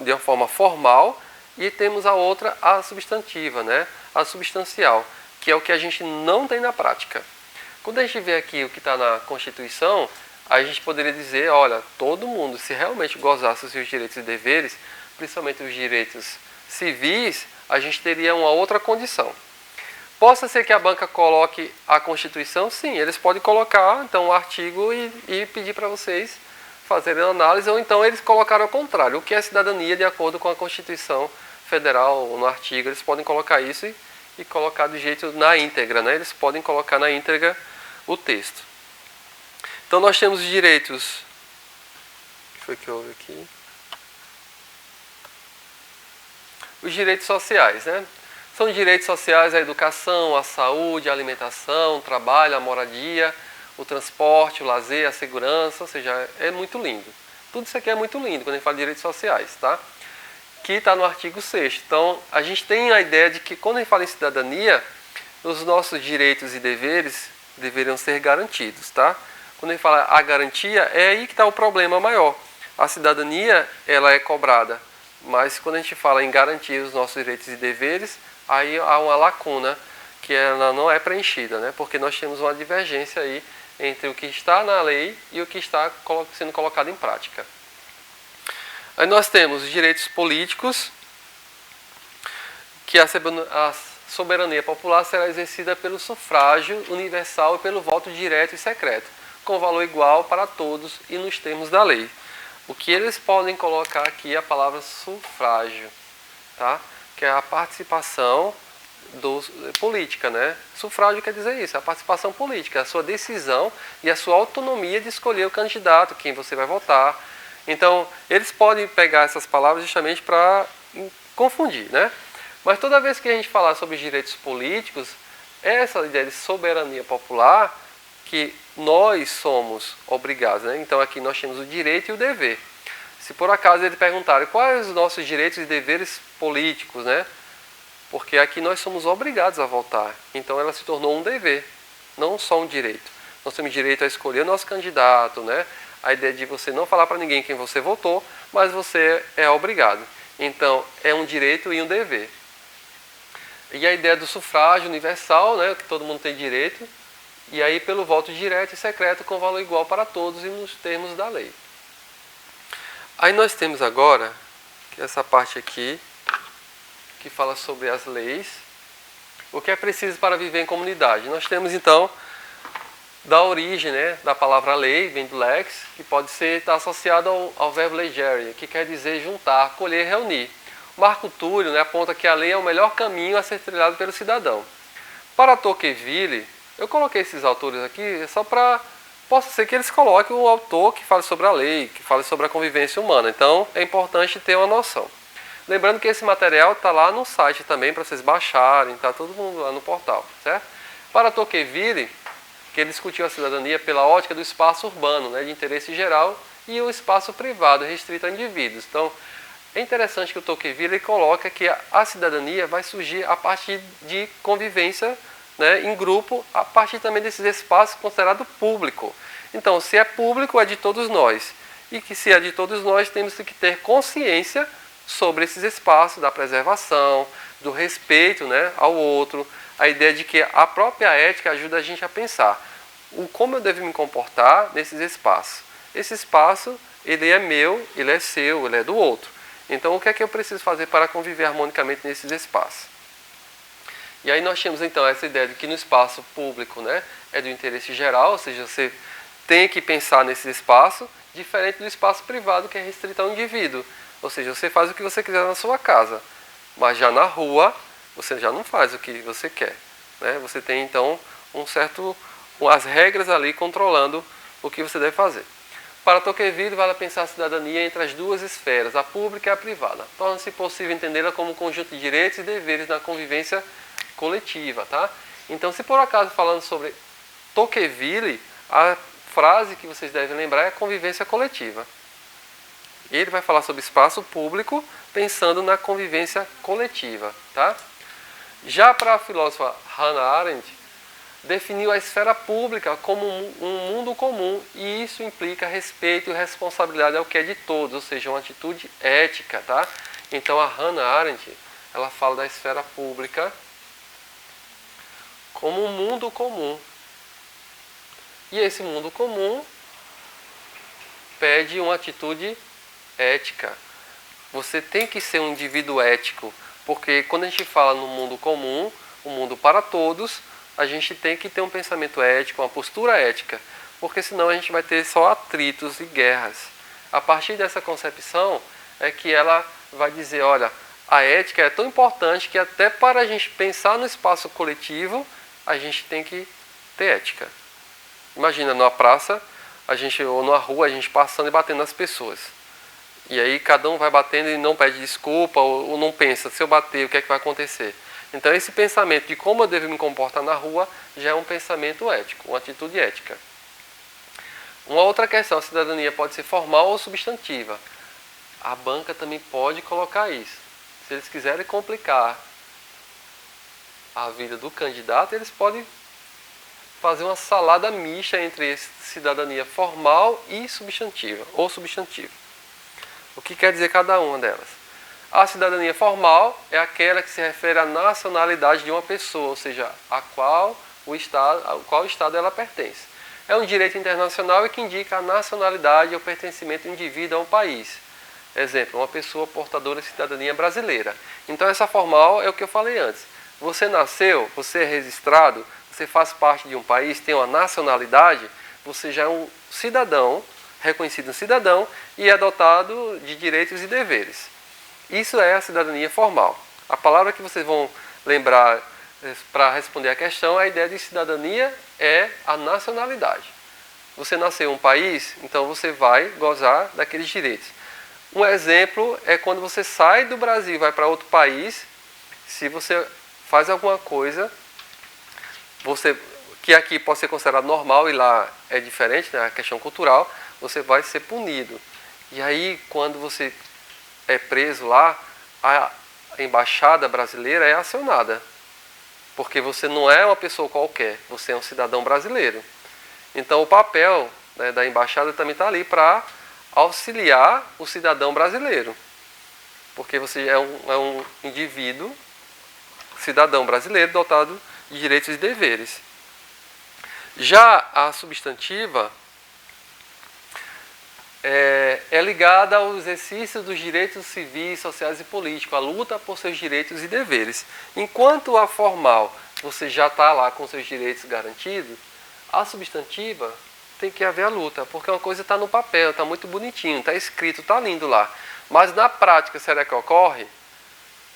de uma forma formal, e temos a outra, a substantiva, né? A substancial, que é o que a gente não tem na prática. Quando a gente vê aqui o que está na Constituição, a gente poderia dizer, olha, todo mundo, se realmente gozasse os seus direitos e deveres, principalmente os direitos civis, a gente teria uma outra condição. Possa ser que a banca coloque a Constituição? Sim, eles podem colocar então o artigo e pedir para vocês fazerem análise, ou então eles colocaram ao contrário. O que é cidadania de acordo com a Constituição Federal, no artigo, eles podem colocar isso e colocar do jeito na íntegra, né? Eles podem colocar na íntegra o texto. Então nós temos os direitos. O que foi que houve aqui? Os direitos sociais, né? São direitos sociais à educação, à saúde, à alimentação, ao trabalho, à moradia, o transporte, o lazer, a segurança, ou seja, é muito lindo. Tudo isso aqui é muito lindo quando a gente fala de direitos sociais, tá? Que está no artigo 6º. Então, a gente tem a ideia de que quando a gente fala em cidadania, os nossos direitos e deveres deveriam ser garantidos, tá? Quando a gente fala a garantia, é aí que está o problema maior. A cidadania, ela é cobrada, mas quando a gente fala em garantir os nossos direitos e deveres, aí há uma lacuna que ela não é preenchida, né? Porque nós temos uma divergência aí entre o que está na lei e o que está sendo colocado em prática. Aí nós temos os direitos políticos, que a soberania popular será exercida pelo sufrágio universal e pelo voto direto e secreto, com valor igual para todos e nos termos da lei. O que eles podem colocar aqui é a palavra sufrágio, tá? Que é a participação política, né? Sufrágio quer dizer isso, a participação política, a sua decisão e a sua autonomia de escolher o candidato, quem você vai votar. Então, eles podem pegar essas palavras justamente para confundir, né? Mas toda vez que a gente falar sobre os direitos políticos, essa ideia de soberania popular, que nós somos obrigados, né? Então, aqui nós temos o direito e o dever. Se por acaso eles perguntarem quais os nossos direitos e deveres políticos, né? Porque aqui nós somos obrigados a votar. Então ela se tornou um dever, não só um direito. Nós temos direito a escolher o nosso candidato, né? A ideia de você não falar para ninguém quem você votou, mas você é obrigado. Então, é um direito e um dever. E a ideia do sufrágio universal, né, que todo mundo tem direito, e aí pelo voto direto e secreto com valor igual para todos e nos termos da lei. Aí nós temos agora, que é essa parte aqui, que fala sobre as leis, o que é preciso para viver em comunidade. Nós temos então, da origem, né, da palavra lei, vem do lex, que pode estar associado ao verbo legere, que quer dizer juntar, colher, reunir. Marco Túlio, né, aponta que a lei é o melhor caminho a ser trilhado pelo cidadão. Para Tocqueville, eu coloquei esses autores aqui só para... Possa ser que eles coloquem um autor que fale sobre a lei, que fale sobre a convivência humana. Então, é importante ter uma noção. Lembrando que esse material está lá no site também para vocês baixarem, está todo mundo lá no portal, certo? Para Tocqueville, que ele discutiu a cidadania pela ótica do espaço urbano, né, de interesse geral, e o espaço privado, restrito a indivíduos. Então, é interessante que o Tocqueville coloca que a cidadania vai surgir a partir de convivência, né, em grupo, a partir também desses espaços considerados público. Então, se é público, é de todos nós. E que se é de todos nós, temos que ter consciência sobre esses espaços, da preservação, do respeito, né, ao outro, a ideia de que a própria ética ajuda a gente a pensar como eu devo me comportar nesses espaços. Esse espaço, ele é meu, ele é seu, ele é do outro. Então, o que é que eu preciso fazer para conviver harmonicamente nesses espaços? E aí nós temos, então, essa ideia de que no espaço público, né, é do interesse geral, ou seja, você tem que pensar nesse espaço, diferente do espaço privado, que é restrito ao indivíduo. Ou seja, você faz o que você quiser na sua casa, mas já na rua, você já não faz o que você quer, né? Você tem, então, as regras ali controlando o que você deve fazer. Para Tocqueville, vale pensar a cidadania entre as duas esferas, a pública e a privada. Torna-se possível entendê-la como um conjunto de direitos e deveres na convivência coletiva, tá? Então, se por acaso falando sobre Tocqueville, a frase que vocês devem lembrar é a convivência coletiva. Ele vai falar sobre espaço público, pensando na convivência coletiva, tá? Já para a filósofa Hannah Arendt, definiu a esfera pública como um mundo comum, e isso implica respeito e responsabilidade ao que é de todos, ou seja, uma atitude ética, tá? Então a Hannah Arendt, ela fala da esfera pública como um mundo comum. E esse mundo comum pede uma atitude ética. Você tem que ser um indivíduo ético, porque quando a gente fala no mundo comum, o mundo para todos, a gente tem que ter um pensamento ético, uma postura ética, porque senão a gente vai ter só atritos e guerras. A partir dessa concepção é que ela vai dizer, olha, a ética é tão importante que até para a gente pensar no espaço coletivo, a gente tem que ter ética. Imagina, numa praça, ou numa rua, a gente passando e batendo nas pessoas. E aí cada um vai batendo e não pede desculpa, ou não pensa, se eu bater, o que é que vai acontecer? Então esse pensamento de como eu devo me comportar na rua já é um pensamento ético, uma atitude ética. Uma outra questão, a cidadania pode ser formal ou substantiva. A banca também pode colocar isso. Se eles quiserem complicar a vida do candidato, eles podem fazer uma salada mista entre cidadania formal e substantiva, ou substantiva. O que quer dizer cada uma delas? A cidadania formal é aquela que se refere à nacionalidade de uma pessoa, ou seja, ao qual estado ela pertence. É um direito internacional e que indica a nacionalidade ou pertencimento do indivíduo a um país. Exemplo, uma pessoa portadora de cidadania brasileira. Então essa formal é o que eu falei antes. Você nasceu, você é registrado, você faz parte de um país, tem uma nacionalidade, você já é um cidadão, reconhecido um cidadão e é dotado de direitos e deveres. Isso é a cidadania formal. A palavra que vocês vão lembrar para responder a questão, a ideia de cidadania é a nacionalidade. Você nasceu em um país, então você vai gozar daqueles direitos. Um exemplo é quando você sai do Brasil e vai para outro país, se você faz alguma coisa, que aqui pode ser considerado normal e lá é diferente, né, a questão cultural, você vai ser punido. E aí, quando você é preso lá, a embaixada brasileira é acionada. Porque você não é uma pessoa qualquer, você é um cidadão brasileiro. Então o papel, né, da embaixada também está ali para auxiliar o cidadão brasileiro. Porque você é um indivíduo, cidadão brasileiro, dotado de direitos e deveres. Já a substantiva é ligada ao exercício dos direitos civis, sociais e políticos, a luta por seus direitos e deveres. Enquanto a formal você já está lá com seus direitos garantidos, a substantiva tem que haver a luta, porque uma coisa está no papel, está muito bonitinho, está escrito, está lindo lá. Mas na prática, será que ocorre?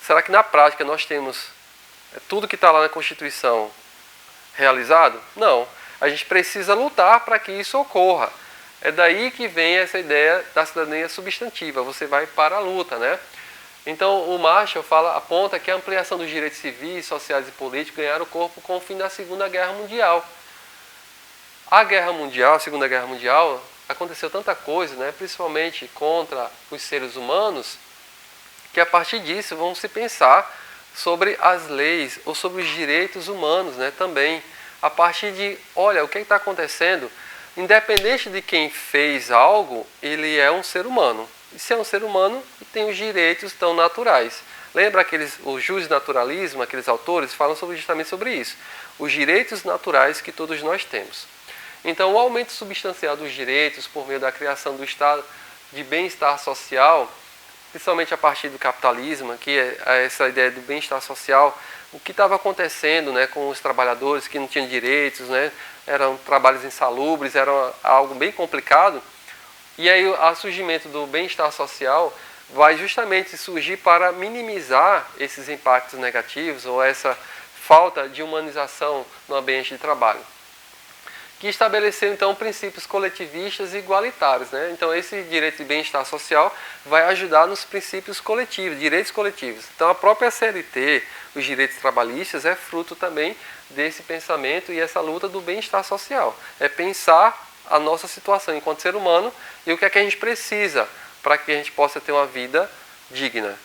Será que na prática nós temos tudo que está lá na Constituição realizado? Não. A gente precisa lutar para que isso ocorra. É daí que vem essa ideia da cidadania substantiva. Você vai para a luta, né? Então o Marshall aponta que a ampliação dos direitos civis, sociais e políticos ganharam corpo com o fim da Segunda Guerra Mundial. A Segunda Guerra Mundial, aconteceu tanta coisa, né? Principalmente contra os seres humanos, que a partir disso vão se pensar sobre as leis ou sobre os direitos humanos, né? Também. A partir de, olha, o que está acontecendo? Independente de quem fez algo, ele é um ser humano. E se é um ser humano, tem os direitos tão naturais. Lembra o justnaturalismo, aqueles autores falam justamente sobre isso. Os direitos naturais que todos nós temos. Então, o aumento substancial dos direitos por meio da criação do estado de bem-estar social, principalmente a partir do capitalismo, que é essa ideia do bem-estar social, o que estava acontecendo, né, com os trabalhadores que não tinham direitos, né, eram trabalhos insalubres, era algo bem complicado. E aí o surgimento do bem-estar social vai justamente surgir para minimizar esses impactos negativos ou essa falta de humanização no ambiente de trabalho, que estabeleceu então princípios coletivistas e igualitários, né? Então esse direito de bem-estar social vai ajudar nos princípios coletivos, direitos coletivos. Então a própria CLT, os direitos trabalhistas, é fruto também desse pensamento e essa luta do bem-estar social. É pensar a nossa situação enquanto ser humano e o que é que a gente precisa para que a gente possa ter uma vida digna.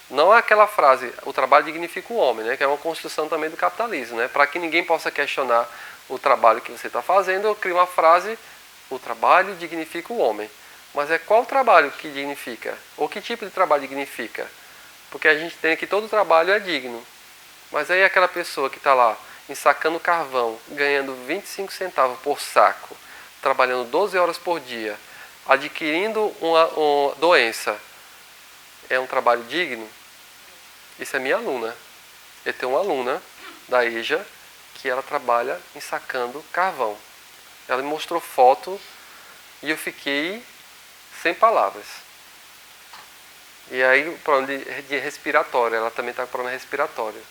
Não é aquela frase, o trabalho dignifica o homem, né? Que é uma construção também do capitalismo, né? Para que ninguém possa questionar o trabalho que você está fazendo, eu crio uma frase, o trabalho dignifica o homem. Mas é qual trabalho que dignifica? Ou que tipo de trabalho dignifica? Porque a gente tem que todo trabalho é digno. Mas aí aquela pessoa que está lá ensacando carvão, ganhando 25 centavos por saco, trabalhando 12 horas por dia, adquirindo uma doença, é um trabalho digno? Isso é minha aluna. Eu tenho uma aluna da EJA que ela trabalha ensacando carvão. Ela me mostrou foto e eu fiquei sem palavras. E aí o problema de respiratório, ela também está com problema respiratório.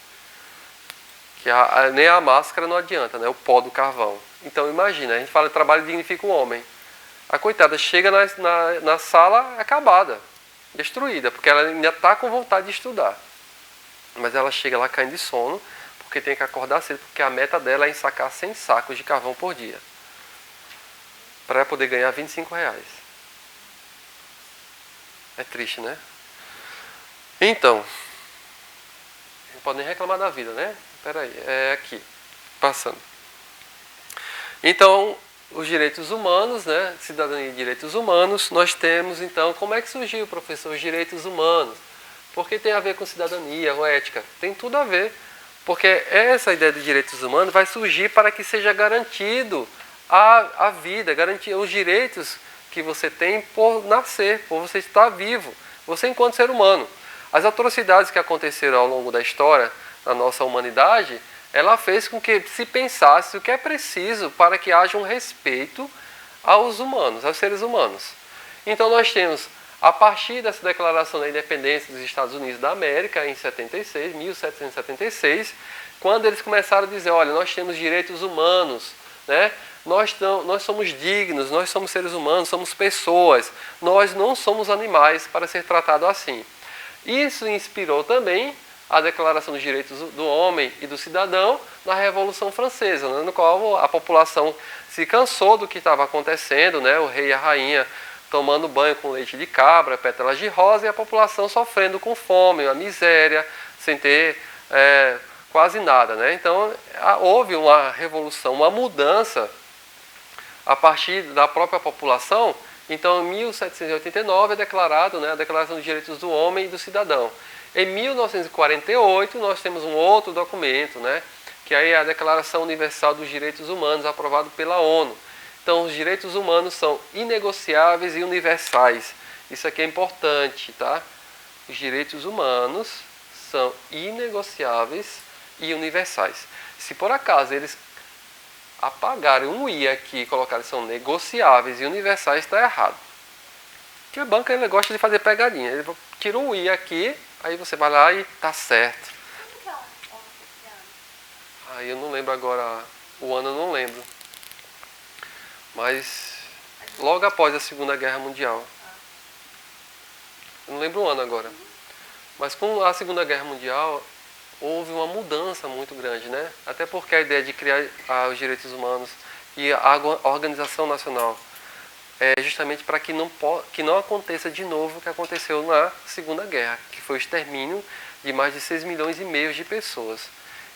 Que nem a máscara não adianta, né? O pó do carvão. Então imagina, a gente fala que trabalho dignifica o homem. A coitada chega na sala acabada, destruída, porque ela ainda está com vontade de estudar. Mas ela chega lá caindo de sono, porque tem que acordar cedo, porque a meta dela é ensacar 100 sacos de carvão por dia. Para poder ganhar R$25. É triste, né? Então, não pode nem reclamar da vida, né? Espera aí, é aqui, passando. Então, os direitos humanos, né? Cidadania e direitos humanos, nós temos, então, como é que surgiu, professor, os direitos humanos? Porque tem a ver com cidadania, com ética, tem tudo a ver. Porque essa ideia de direitos humanos vai surgir para que seja garantido a vida, garantir os direitos que você tem por nascer, por você estar vivo, você enquanto ser humano. As atrocidades que aconteceram ao longo da história da nossa humanidade, ela fez com que se pensasse o que é preciso para que haja um respeito aos humanos, aos seres humanos. Então nós temos, a partir dessa declaração da independência dos Estados Unidos da América, em 1776, quando eles começaram a dizer, olha, nós temos direitos humanos, né? Nós somos dignos, nós somos seres humanos, somos pessoas, nós não somos animais para ser tratado assim. Isso inspirou também a Declaração dos Direitos do Homem e do Cidadão na Revolução Francesa, né? No qual a população se cansou do que estava acontecendo, né? O rei e a rainha tomando banho com leite de cabra, pétalas de rosa, e a população sofrendo com fome, uma miséria, sem ter quase nada, né? Então houve uma revolução, uma mudança a partir da própria população. Então, em 1789 é declarado, né, a Declaração dos Direitos do Homem e do Cidadão. Em 1948 nós temos um outro documento, né, que aí é a Declaração Universal dos Direitos Humanos, aprovado pela ONU. Então, os direitos humanos são inegociáveis e universais. Isso aqui é importante, tá? Os direitos humanos são inegociáveis e universais. Se por acaso eles apagarem um i aqui e colocarem são negociáveis e universais, está errado. Porque a banca ele gosta de fazer pegadinha. Ele tira um i aqui, aí você vai lá e está certo. Como que é o oficiano? Aí eu não lembro agora, o ano eu não lembro. Mas logo após a Segunda Guerra Mundial. Eu não lembro o ano agora. Mas com a Segunda Guerra Mundial houve uma mudança muito grande, né? Até porque a ideia de criar os direitos humanos e a Organização Nacional é justamente para que não aconteça de novo o que aconteceu na Segunda Guerra, que foi o extermínio de mais de 6,5 milhões de pessoas.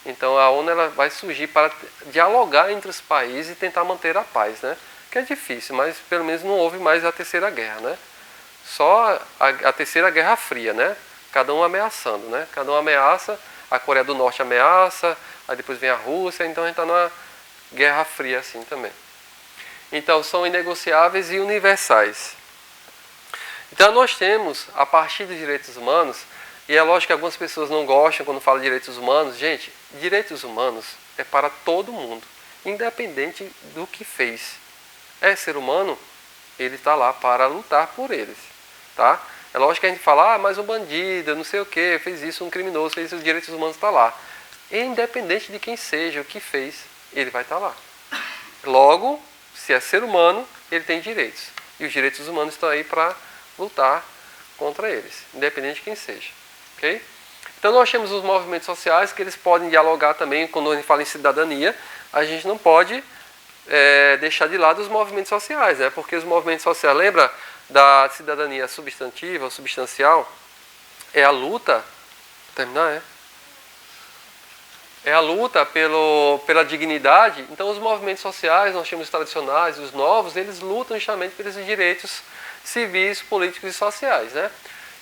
Então a ONU ela vai surgir para dialogar entre os países e tentar manter a paz, né? Que é difícil, mas pelo menos não houve mais a Terceira Guerra, né? Só a Terceira Guerra Fria, né? Cada um ameaçando, né? Cada um ameaça, a Coreia do Norte ameaça, aí depois vem a Rússia, então a gente está numa Guerra Fria assim também. Então são inegociáveis e universais. Então nós temos, a partir dos direitos humanos, e é lógico que algumas pessoas não gostam quando falam de direitos humanos. Gente, direitos humanos é para todo mundo, independente do que fez. É ser humano, ele está lá para lutar por eles. Tá? É lógico que a gente fala, mas um bandido, não sei o que, fez isso, um criminoso, fez isso, os direitos humanos estão lá. Independente de quem seja, o que fez, ele vai estar lá. Logo, se é ser humano, ele tem direitos. E os direitos humanos estão aí para lutar contra eles, independente de quem seja. Okay? Então nós temos os movimentos sociais que eles podem dialogar também, quando a gente fala em cidadania, a gente não pode deixar de lado os movimentos sociais, né? Porque os movimentos sociais, lembra da cidadania substantiva ou substancial? É a luta, vou terminar, é a luta pela dignidade. Então os movimentos sociais, nós temos os tradicionais e os novos, eles lutam justamente pelos direitos civis, políticos e sociais, né?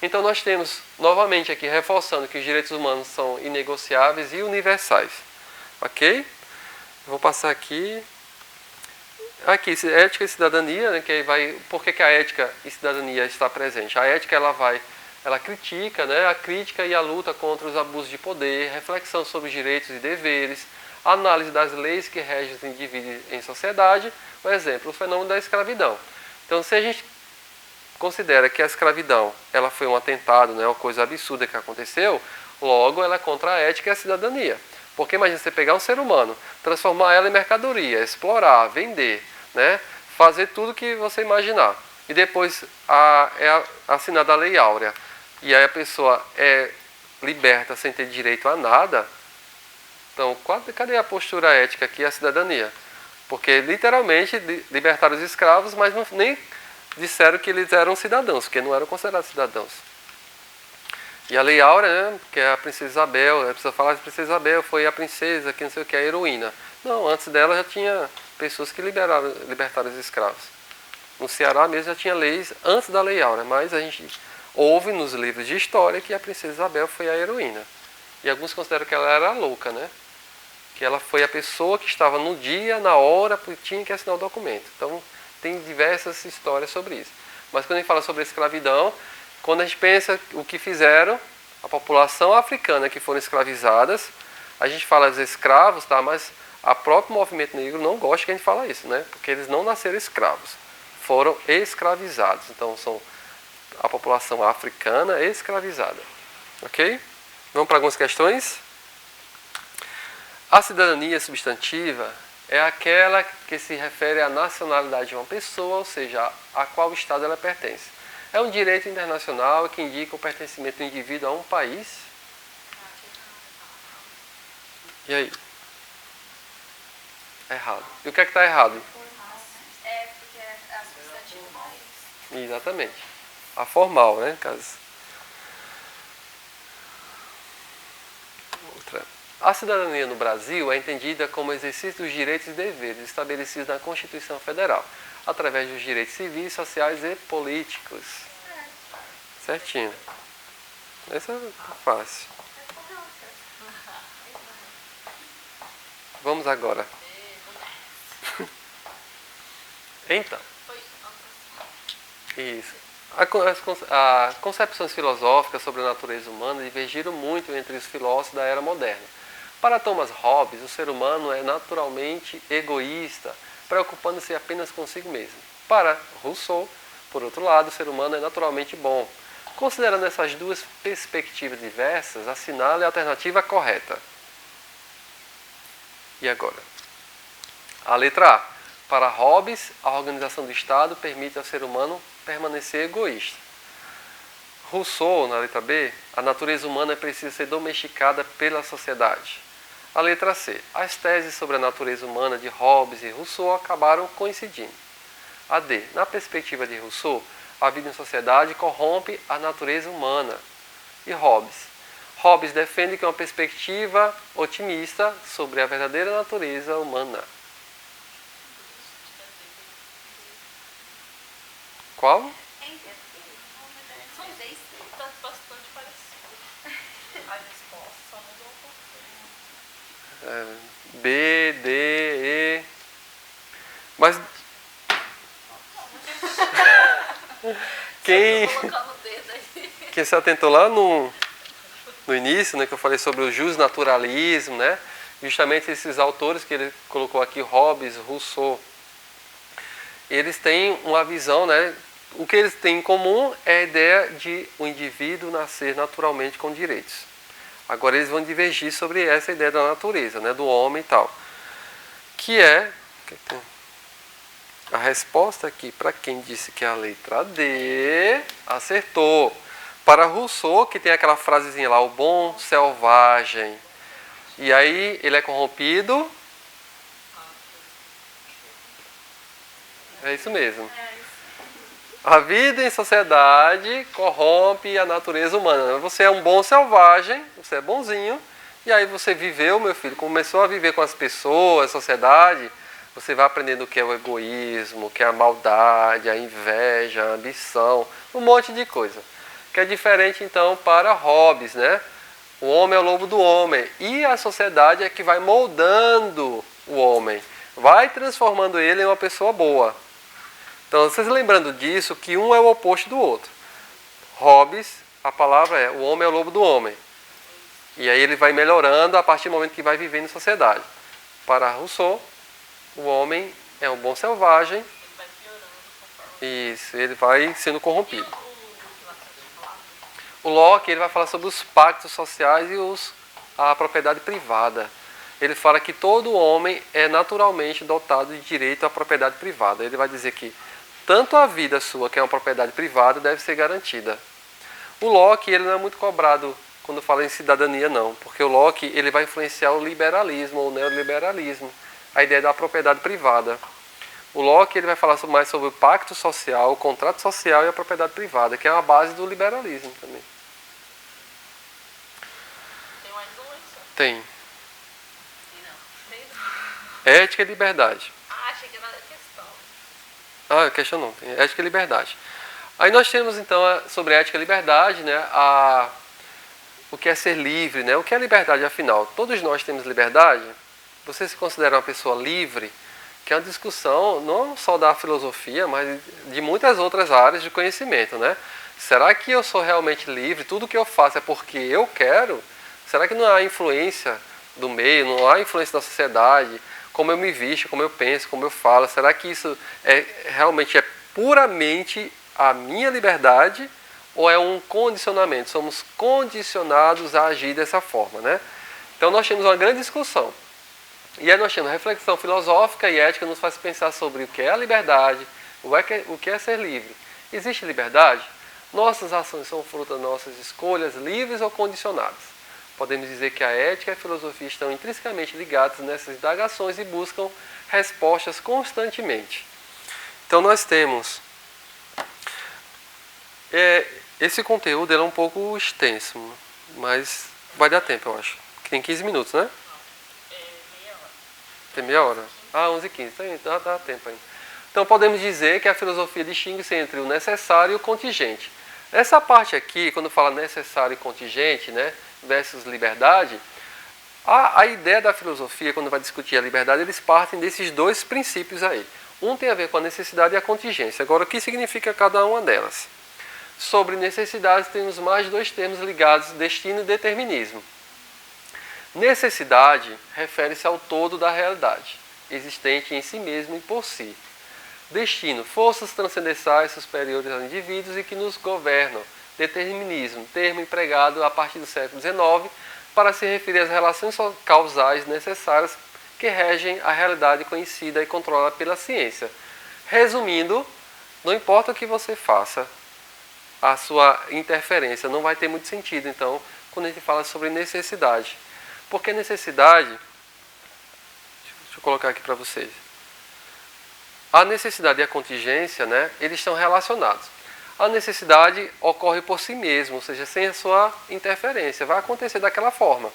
Então nós temos, novamente aqui, reforçando que os direitos humanos são inegociáveis e universais. Ok? Vou passar aqui. Aqui, ética e cidadania, né, que aí vai, por que a ética e cidadania está presente? A ética ela critica, né, a crítica e a luta contra os abusos de poder, reflexão sobre os direitos e deveres, análise das leis que regem os indivíduos em sociedade. Por exemplo, o fenômeno da escravidão. Então, se a gente considera que a escravidão ela foi um atentado, né, uma coisa absurda que aconteceu, logo ela é contra a ética e a cidadania. Porque imagina você pegar um ser humano, transformar ela em mercadoria, explorar, vender, né, fazer tudo que você imaginar. E depois é assinada a Lei Áurea. E aí a pessoa é liberta sem ter direito a nada. Então, cadê a postura ética aqui e a cidadania? Porque literalmente libertaram os escravos, mas nem disseram que eles eram cidadãos, porque não eram considerados cidadãos. E a Lei Áurea, né, que é a princesa Isabel, a pessoa fala que a princesa Isabel foi a princesa, que não sei o que, a heroína. Não, antes dela já tinha pessoas que libertaram os escravos. No Ceará mesmo já tinha leis antes da Lei Áurea, mas a gente ouve nos livros de história que a princesa Isabel foi a heroína. E alguns consideram que ela era louca, né? Que ela foi a pessoa que estava no dia, na hora, porque tinha que assinar o documento. Então, tem diversas histórias sobre isso. Mas quando a gente fala sobre a escravidão, quando a gente pensa o que fizeram, a população africana que foram escravizadas, a gente fala dos escravos, tá? Mas o próprio movimento negro não gosta que a gente fale isso, né? Porque eles não nasceram escravos, foram escravizados. Então são a população africana escravizada. Ok? Vamos para algumas questões? A cidadania substantiva é aquela que se refere à nacionalidade de uma pessoa, ou seja, a qual estado ela pertence. É um direito internacional que indica o pertencimento do indivíduo a um país. E aí? Errado. E o que é que está errado? É porque é a substantivo país. Exatamente. A formal, né? Caso. Outra. A cidadania no Brasil é entendida como exercício dos direitos e deveres estabelecidos na Constituição Federal, através dos direitos civis, sociais e políticos. Certinho. Essa é fácil. Vamos agora. Então. Isso. As concepções filosóficas sobre a natureza humana divergiram muito entre os filósofos da era moderna. Para Thomas Hobbes, o ser humano é naturalmente egoísta, preocupando-se apenas consigo mesmo. Para Rousseau, por outro lado, o ser humano é naturalmente bom. Considerando essas duas perspectivas diversas, assinale a alternativa correta. E agora? A letra A. Para Hobbes, a organização do Estado permite ao ser humano permanecer egoísta. Rousseau, na letra B, a natureza humana precisa ser domesticada pela sociedade. A letra C. As teses sobre a natureza humana de Hobbes e Rousseau acabaram coincidindo. A D. Na perspectiva de Rousseau, a vida em sociedade corrompe a natureza humana. E Hobbes? Hobbes defende que é uma perspectiva otimista sobre a verdadeira natureza humana. Qual? São bastante parecidos. As respostas só mudam um pouco. B, D, E. Mas quem se atentou lá no início, né, que eu falei sobre o justnaturalismo, né, justamente esses autores que ele colocou aqui, Hobbes, Rousseau, eles têm uma visão, né, o que eles têm em comum é a ideia de o indivíduo nascer naturalmente com direitos. Agora eles vão divergir sobre essa ideia da natureza, né, do homem e tal. Que é a resposta aqui, para quem disse que é a letra D, acertou. Para Rousseau, que tem aquela frasezinha lá, o bom selvagem. E aí ele é corrompido. É isso mesmo. A vida em sociedade corrompe a natureza humana. Você é um bom selvagem, você é bonzinho, e aí você viveu, meu filho, começou a viver com as pessoas, a sociedade, você vai aprendendo o que é o egoísmo, o que é a maldade, a inveja, a ambição, um monte de coisa. Que é diferente, então, para Hobbes, né? O homem é o lobo do homem, e a sociedade é que vai moldando o homem, vai transformando ele em uma pessoa boa. Então, vocês lembrando disso, que um é o oposto do outro. Hobbes, a palavra é, o homem é o lobo do homem. E aí ele vai melhorando a partir do momento que vai vivendo em sociedade. Para Rousseau, o homem é um bom selvagem. Ele vai piorando conforme. Isso, ele vai sendo corrompido. O Locke, ele vai falar sobre os pactos sociais e a propriedade privada. Ele fala que todo homem é naturalmente dotado de direito à propriedade privada. Ele vai dizer que tanto a vida sua, que é uma propriedade privada, deve ser garantida. O Locke, ele não é muito cobrado quando fala em cidadania, não. Porque o Locke, ele vai influenciar o liberalismo, ou o neoliberalismo. A ideia da propriedade privada. O Locke, ele vai falar mais sobre o pacto social, o contrato social e a propriedade privada, que é a base do liberalismo também. Tem mais um aí só? Tem. Tem não. Ética e liberdade. Ah, achei que era questão. Ah, questão não. Tem ética e liberdade. Aí nós temos, então, sobre ética e liberdade, né, o que é ser livre, né? O que é liberdade, afinal? Todos nós temos liberdade? Você se considera uma pessoa livre? Que é uma discussão não só da filosofia, mas de muitas outras áreas de conhecimento, né? Será que eu sou realmente livre? Tudo que eu faço é porque eu quero? Será que não há influência do meio, não há influência da sociedade? Como eu me visto, como eu penso, como eu falo? Será que isso realmente é puramente a minha liberdade ou é um condicionamento? Somos condicionados a agir dessa forma, né? Então nós temos uma grande discussão. E aí nós temos reflexão filosófica e ética, nos faz pensar sobre o que é a liberdade, o que é ser livre. Existe liberdade? Nossas ações são fruto das nossas escolhas livres ou condicionadas. Podemos dizer que a ética e a filosofia estão intrinsecamente ligadas nessas indagações e buscam respostas constantemente. Então nós temos... esse conteúdo é um pouco extenso, mas vai dar tempo, eu acho. Tem 15 minutos, né? Meia hora. Tem meia hora. Ah, 11h15. Então dá tempo ainda. Então podemos dizer que a filosofia distingue-se entre o necessário e o contingente. Essa parte aqui, quando fala necessário e contingente, né, versus liberdade, a ideia da filosofia, quando vai discutir a liberdade, eles partem desses dois princípios aí. Um tem a ver com a necessidade e a contingência. Agora, o que significa cada uma delas? Sobre necessidades, temos mais dois termos ligados, destino e determinismo. Necessidade refere-se ao todo da realidade, existente em si mesmo e por si. Destino, forças transcendentais superiores aos indivíduos e que nos governam. Determinismo, termo empregado a partir do século XIX para se referir às relações causais necessárias que regem a realidade conhecida e controlada pela ciência. Resumindo, não importa o que você faça, a sua interferência não vai ter muito sentido. Então, quando a gente fala sobre necessidade, porque necessidade, deixa eu colocar aqui para vocês. A necessidade e a contingência, né, eles estão relacionados. A necessidade ocorre por si mesmo, ou seja, sem a sua interferência, vai acontecer daquela forma.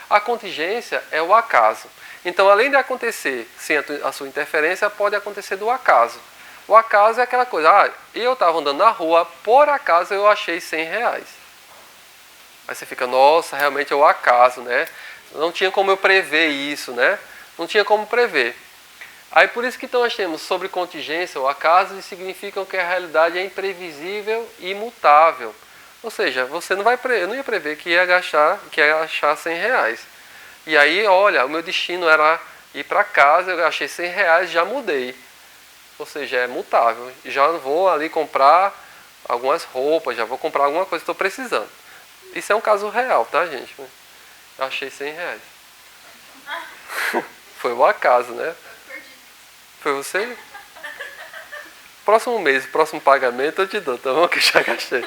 A contingência é o acaso. Então, além de acontecer sem a sua interferência, pode acontecer do acaso. O acaso é aquela coisa, eu estava andando na rua, por acaso eu achei R$100. Aí você fica, nossa, realmente é o acaso, né? Não tinha como eu prever isso, né? Não tinha como prever. Aí por isso que então nós temos sobre contingência ou acaso, e significam que a realidade é imprevisível e imutável. Ou seja, você não ia prever que ia achar R$100. E aí, olha, o meu destino era ir para casa, eu achei R$100, já mudei. Ou seja, é mutável. Já vou ali comprar algumas roupas, já vou comprar alguma coisa que estou precisando. Isso é um caso real, tá, gente? Eu achei R$100. Foi o acaso, né? Foi você? Próximo mês, próximo pagamento eu te dou, tá bom? Que eu já gastei.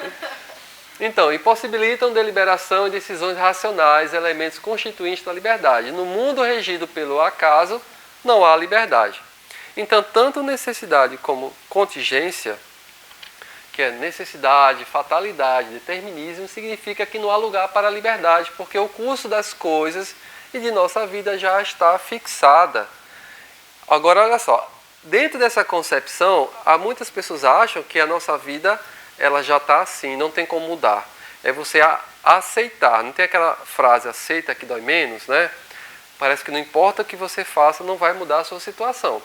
Então, impossibilitam deliberação e decisões racionais, elementos constituintes da liberdade. No mundo regido pelo acaso, não há liberdade. Então, tanto necessidade como contingência, que é necessidade, fatalidade, determinismo, significa que não há lugar para a liberdade, porque o curso das coisas e de nossa vida já está fixada. Agora, olha só, dentro dessa concepção, há muitas pessoas acham que a nossa vida ela já está assim, não tem como mudar. É você aceitar, não tem aquela frase, aceita que dói menos, né? Parece que não importa o que você faça, não vai mudar a sua situação.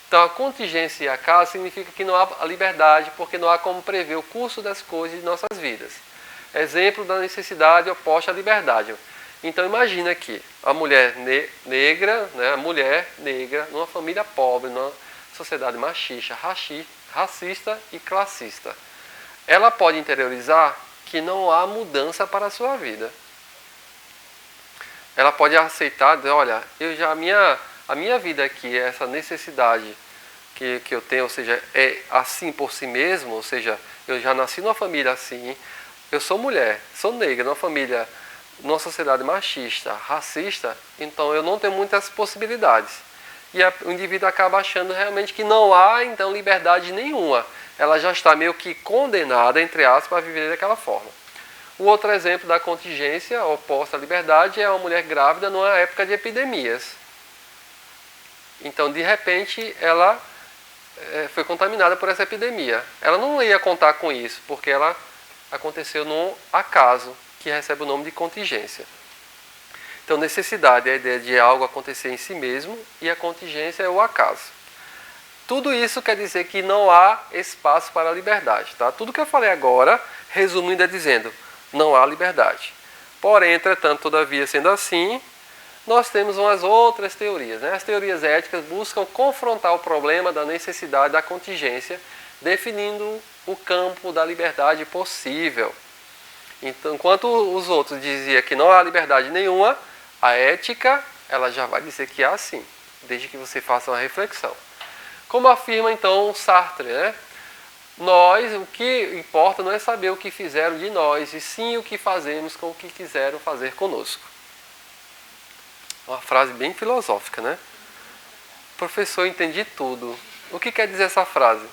Então, a contingência e acaso significa que não há a liberdade, porque não há como prever o curso das coisas de nossas vidas. Exemplo da necessidade oposta à liberdade. Então imagina aqui, a mulher negra, né, a mulher negra numa família pobre, numa sociedade machista, racista e classista. Ela pode interiorizar que não há mudança para a sua vida. Ela pode aceitar, dizer, olha, a minha vida aqui, essa necessidade que eu tenho, ou seja, é assim por si mesmo, ou seja, eu já nasci numa família assim, eu sou mulher, sou negra, numa família, numa sociedade machista, racista, então eu não tenho muitas possibilidades. E o indivíduo acaba achando realmente que não há, então, liberdade nenhuma. Ela já está meio que condenada, entre aspas, a viver daquela forma. O outro exemplo da contingência oposta à liberdade é uma mulher grávida numa época de epidemias. Então, de repente, ela foi contaminada por essa epidemia. Ela não ia contar com isso, porque ela aconteceu num acaso, que recebe o nome de contingência. Então, necessidade é a ideia de algo acontecer em si mesmo e a contingência é o acaso. Tudo isso quer dizer que não há espaço para a liberdade. Tá? Tudo que eu falei agora, resumindo, é dizendo não há liberdade. Porém, entretanto, todavia, sendo assim, nós temos umas outras teorias. Né? As teorias éticas buscam confrontar o problema da necessidade da contingência, definindo o campo da liberdade possível. Então, enquanto os outros diziam que não há liberdade nenhuma, a ética ela já vai dizer que há sim, desde que você faça uma reflexão. Como afirma então Sartre, né? Nós, o que importa não é saber o que fizeram de nós, e sim o que fazemos com o que quiseram fazer conosco. Uma frase bem filosófica, né? Professor, eu entendi tudo. O que quer dizer essa frase?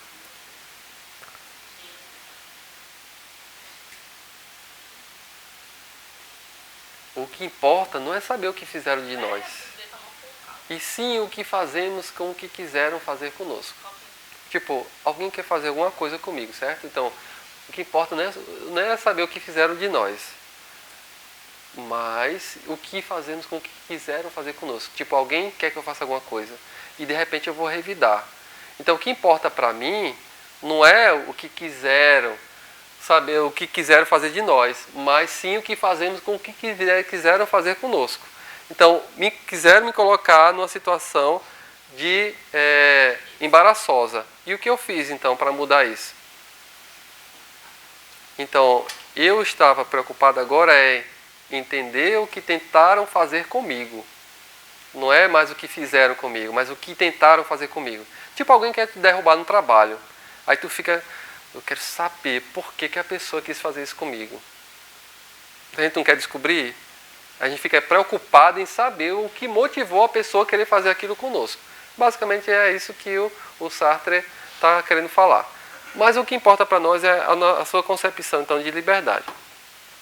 O que importa não é saber o que fizeram de nós, e sim o que fazemos com o que quiseram fazer conosco. Tipo, alguém quer fazer alguma coisa comigo, certo? Então, o que importa não é saber o que fizeram de nós, mas o que fazemos com o que quiseram fazer conosco. Tipo, alguém quer que eu faça alguma coisa e de repente eu vou revidar. Então, o que importa para mim não é o que quiseram, saber o que quiseram fazer de nós, mas sim o que fazemos com o que quiseram fazer conosco. Então, quiseram me colocar numa situação de embaraçosa. E o que eu fiz então para mudar isso? Então, eu estava preocupado agora entender o que tentaram fazer comigo. Não é mais o que fizeram comigo, mas o que tentaram fazer comigo. Tipo, alguém quer te derrubar no trabalho. Aí tu fica, eu quero saber por que a pessoa quis fazer isso comigo. A gente não quer descobrir? A gente fica preocupado em saber o que motivou a pessoa a querer fazer aquilo conosco. Basicamente é isso que o Sartre está querendo falar. Mas o que importa para nós é a sua concepção então, de liberdade.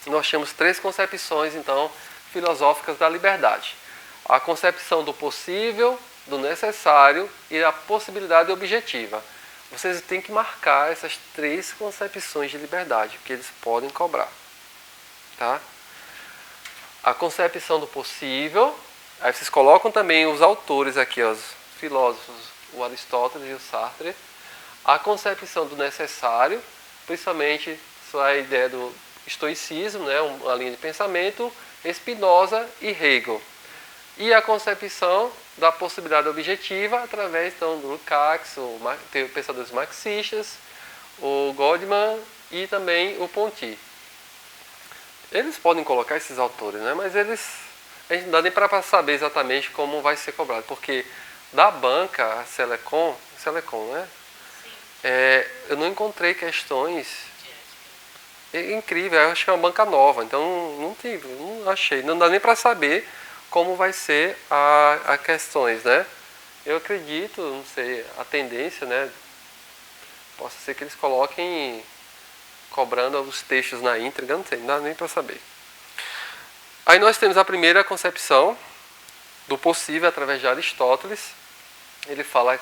Nós temos 3 concepções então, filosóficas da liberdade. A concepção do possível, do necessário e a possibilidade objetiva. Vocês têm que marcar essas 3 concepções de liberdade que eles podem cobrar. Tá? A concepção do possível, aí vocês colocam também os autores aqui, os filósofos, o Aristóteles e o Sartre. A concepção do necessário, principalmente a ideia do estoicismo, né, uma linha de pensamento, Spinoza e Hegel. E a concepção da possibilidade objetiva, através então, do Lukács, pensadores marxistas, o Goldman e também o Ponty. Eles podem colocar esses autores, né? Mas a gente não dá nem para saber exatamente como vai ser cobrado, porque da banca, a Selecom, né? Eu não encontrei questões incríveis, eu acho que é uma banca nova, então não achei, não dá nem para saber como vai ser a questões, né? Eu acredito, não sei, a tendência, né? Possa ser que eles coloquem cobrando os textos na íntegra, não sei, não dá nem para saber. Aí nós temos a primeira concepção do possível através de Aristóteles. Ele fala,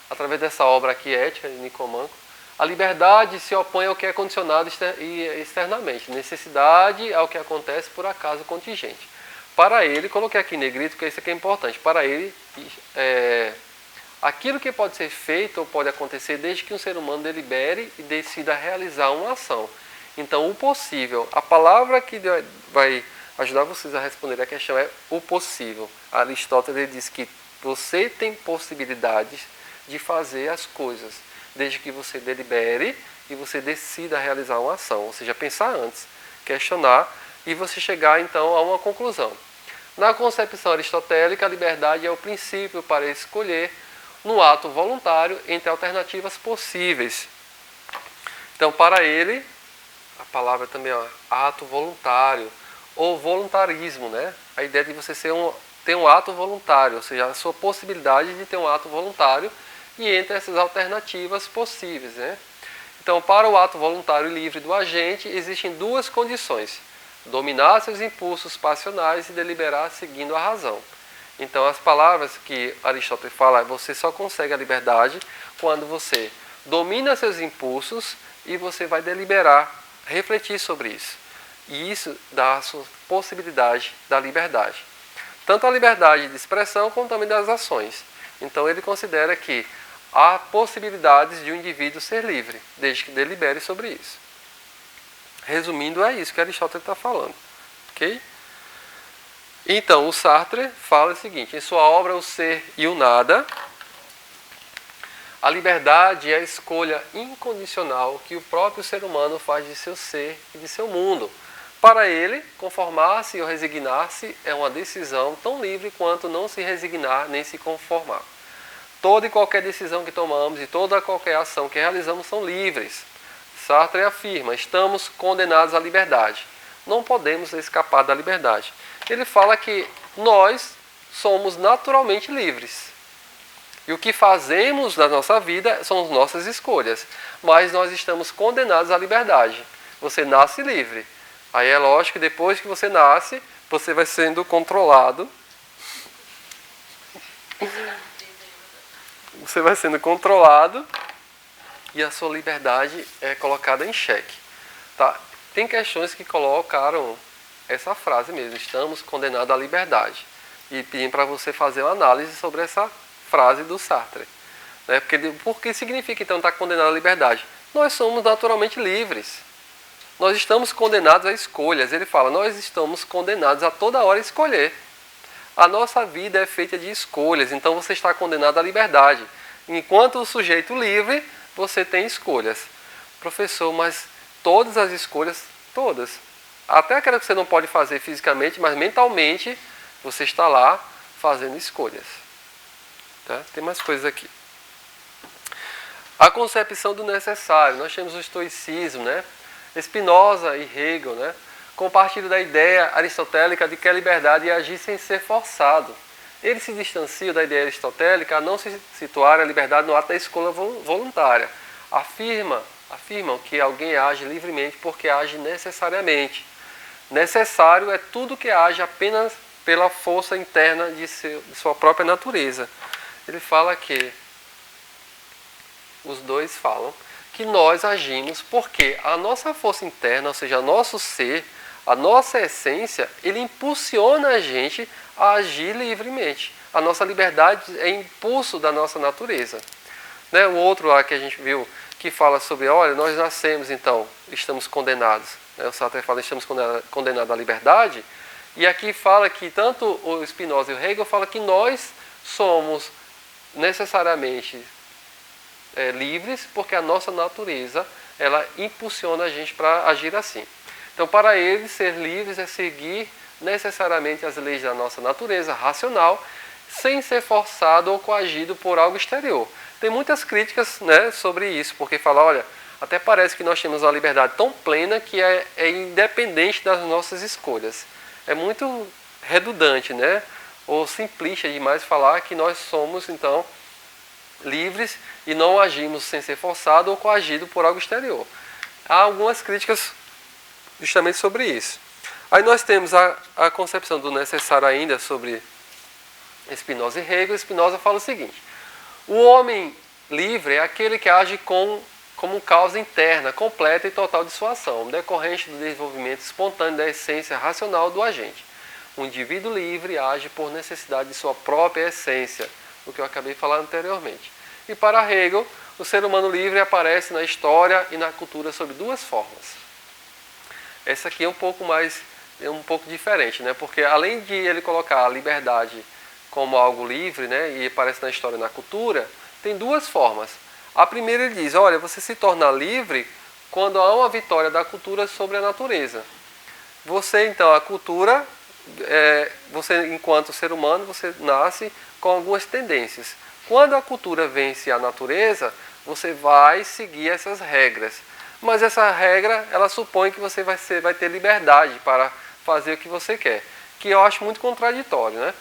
através dessa obra aqui, Ética, de Nicomanco, a liberdade se opõe ao que é condicionado externamente. Necessidade ao que acontece por acaso contingente. Para ele, coloquei aqui em negrito, porque isso aqui é importante. Para ele, aquilo que pode ser feito ou pode acontecer desde que um ser humano delibere e decida realizar uma ação. Então, o possível, a palavra que vai ajudar vocês a responder a questão é o possível. Aristóteles diz que você tem possibilidades de fazer as coisas, desde que você delibere e você decida realizar uma ação. Ou seja, pensar antes, questionar e você chegar então a uma conclusão. Na concepção aristotélica, a liberdade é o princípio para escolher no ato voluntário entre alternativas possíveis. Então, para ele, a palavra também é ato voluntário ou voluntarismo, né? A ideia de você ter um ato voluntário, ou seja, a sua possibilidade de ter um ato voluntário e entre essas alternativas possíveis, né? Então, para o ato voluntário livre do agente, existem 2 condições: dominar seus impulsos passionais e deliberar seguindo a razão. Então, as palavras que Aristóteles fala, você só consegue a liberdade quando você domina seus impulsos e você vai deliberar, refletir sobre isso. E isso dá a sua possibilidade da liberdade. Tanto a liberdade de expressão como também das ações. Então, ele considera que há possibilidades de um indivíduo ser livre, desde que delibere sobre isso. Resumindo, é isso que Aristóteles está falando. Ok? Então, o Sartre fala o seguinte, em sua obra O Ser e o Nada, a liberdade é a escolha incondicional que o próprio ser humano faz de seu ser e de seu mundo. Para ele, conformar-se ou resignar-se é uma decisão tão livre quanto não se resignar nem se conformar. Toda e qualquer decisão que tomamos e toda qualquer ação que realizamos são livres. Sartre afirma, estamos condenados à liberdade. Não podemos escapar da liberdade. Ele fala que nós somos naturalmente livres. E o que fazemos na nossa vida são as nossas escolhas. Mas nós estamos condenados à liberdade. Você nasce livre. Aí é lógico que depois que você nasce, você vai sendo controlado. Você vai sendo controlado e a sua liberdade é colocada em xeque. Tá? Tem questões que colocaram essa frase mesmo, estamos condenados à liberdade. E pedem para você fazer uma análise sobre essa frase do Sartre. Né? Por que significa então estar condenado à liberdade? Nós somos naturalmente livres. Nós estamos condenados a escolhas. Ele fala, nós estamos condenados a toda hora escolher. A nossa vida é feita de escolhas, então você está condenado à liberdade. Enquanto o sujeito livre, você tem escolhas. Professor, mas todas as escolhas, todas. Até aquela que você não pode fazer fisicamente, mas mentalmente, você está lá fazendo escolhas. Tá? Tem mais coisas aqui. A concepção do necessário. Nós temos o estoicismo, né? Spinoza e Hegel, né? Compartilham da ideia aristotélica de que a liberdade é agir sem ser forçado. Eles se distanciam da ideia aristotélica a não se situar a liberdade no ato da escolha voluntária. Afirmam que alguém age livremente porque age necessariamente. Necessário é tudo que age apenas pela força interna de sua própria natureza. Ele fala que, os dois falam, que nós agimos porque a nossa força interna, ou seja, nosso ser, a nossa essência, ele impulsiona a gente a agir livremente. A nossa liberdade é impulso da nossa natureza. Né? O outro lá que a gente viu, que fala sobre, olha, nós nascemos então, estamos condenados. Né? O Sartre fala, estamos condenados à liberdade. E aqui fala que tanto o Spinoza e o Hegel falam que nós somos necessariamente livres, porque a nossa natureza, ela impulsiona a gente para agir assim. Então, para eles, ser livres é seguir necessariamente as leis da nossa natureza racional, sem ser forçado ou coagido por algo exterior. Tem muitas críticas, né, sobre isso, porque fala, olha, até parece que nós temos uma liberdade tão plena que é independente das nossas escolhas. É muito redundante, né, ou simplista demais falar que nós somos, então, livres e não agimos sem ser forçado ou coagido por algo exterior. Há algumas críticas justamente sobre isso. Aí nós temos a concepção do necessário ainda sobre Spinoza e Hegel. Spinoza fala o seguinte: o homem livre é aquele que age como causa interna, completa e total de sua ação, decorrente do desenvolvimento espontâneo da essência racional do agente. O indivíduo livre age por necessidade de sua própria essência, o que eu acabei de falar anteriormente. E para Hegel, o ser humano livre aparece na história e na cultura sob duas formas. Essa aqui é um pouco diferente, né? Porque além de ele colocar a liberdade como algo livre, né, e aparece na história e na cultura, tem duas formas. A primeira ele diz, olha, você se torna livre quando há uma vitória da cultura sobre a natureza. Você, então, a cultura, você enquanto ser humano, você nasce com algumas tendências. Quando a cultura vence a natureza, você vai seguir essas regras. Mas essa regra, ela supõe que você vai ter liberdade para fazer o que você quer, que eu acho muito contraditório, né?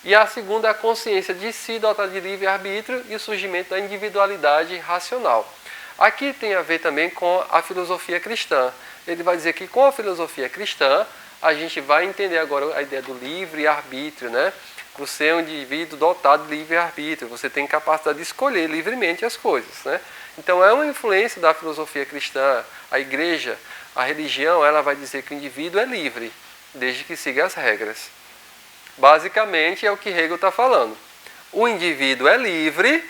E a segunda é a consciência de si, dotada de livre-arbítrio e o surgimento da individualidade racional. Aqui tem a ver também com a filosofia cristã. Ele vai dizer que com a filosofia cristã, a gente vai entender agora a ideia do livre-arbítrio, né? Você é um indivíduo dotado de livre-arbítrio, você tem capacidade de escolher livremente as coisas, né? Então é uma influência da filosofia cristã. A igreja, a religião, ela vai dizer que o indivíduo é livre, desde que siga as regras. Basicamente é o que Hegel está falando. O indivíduo é livre,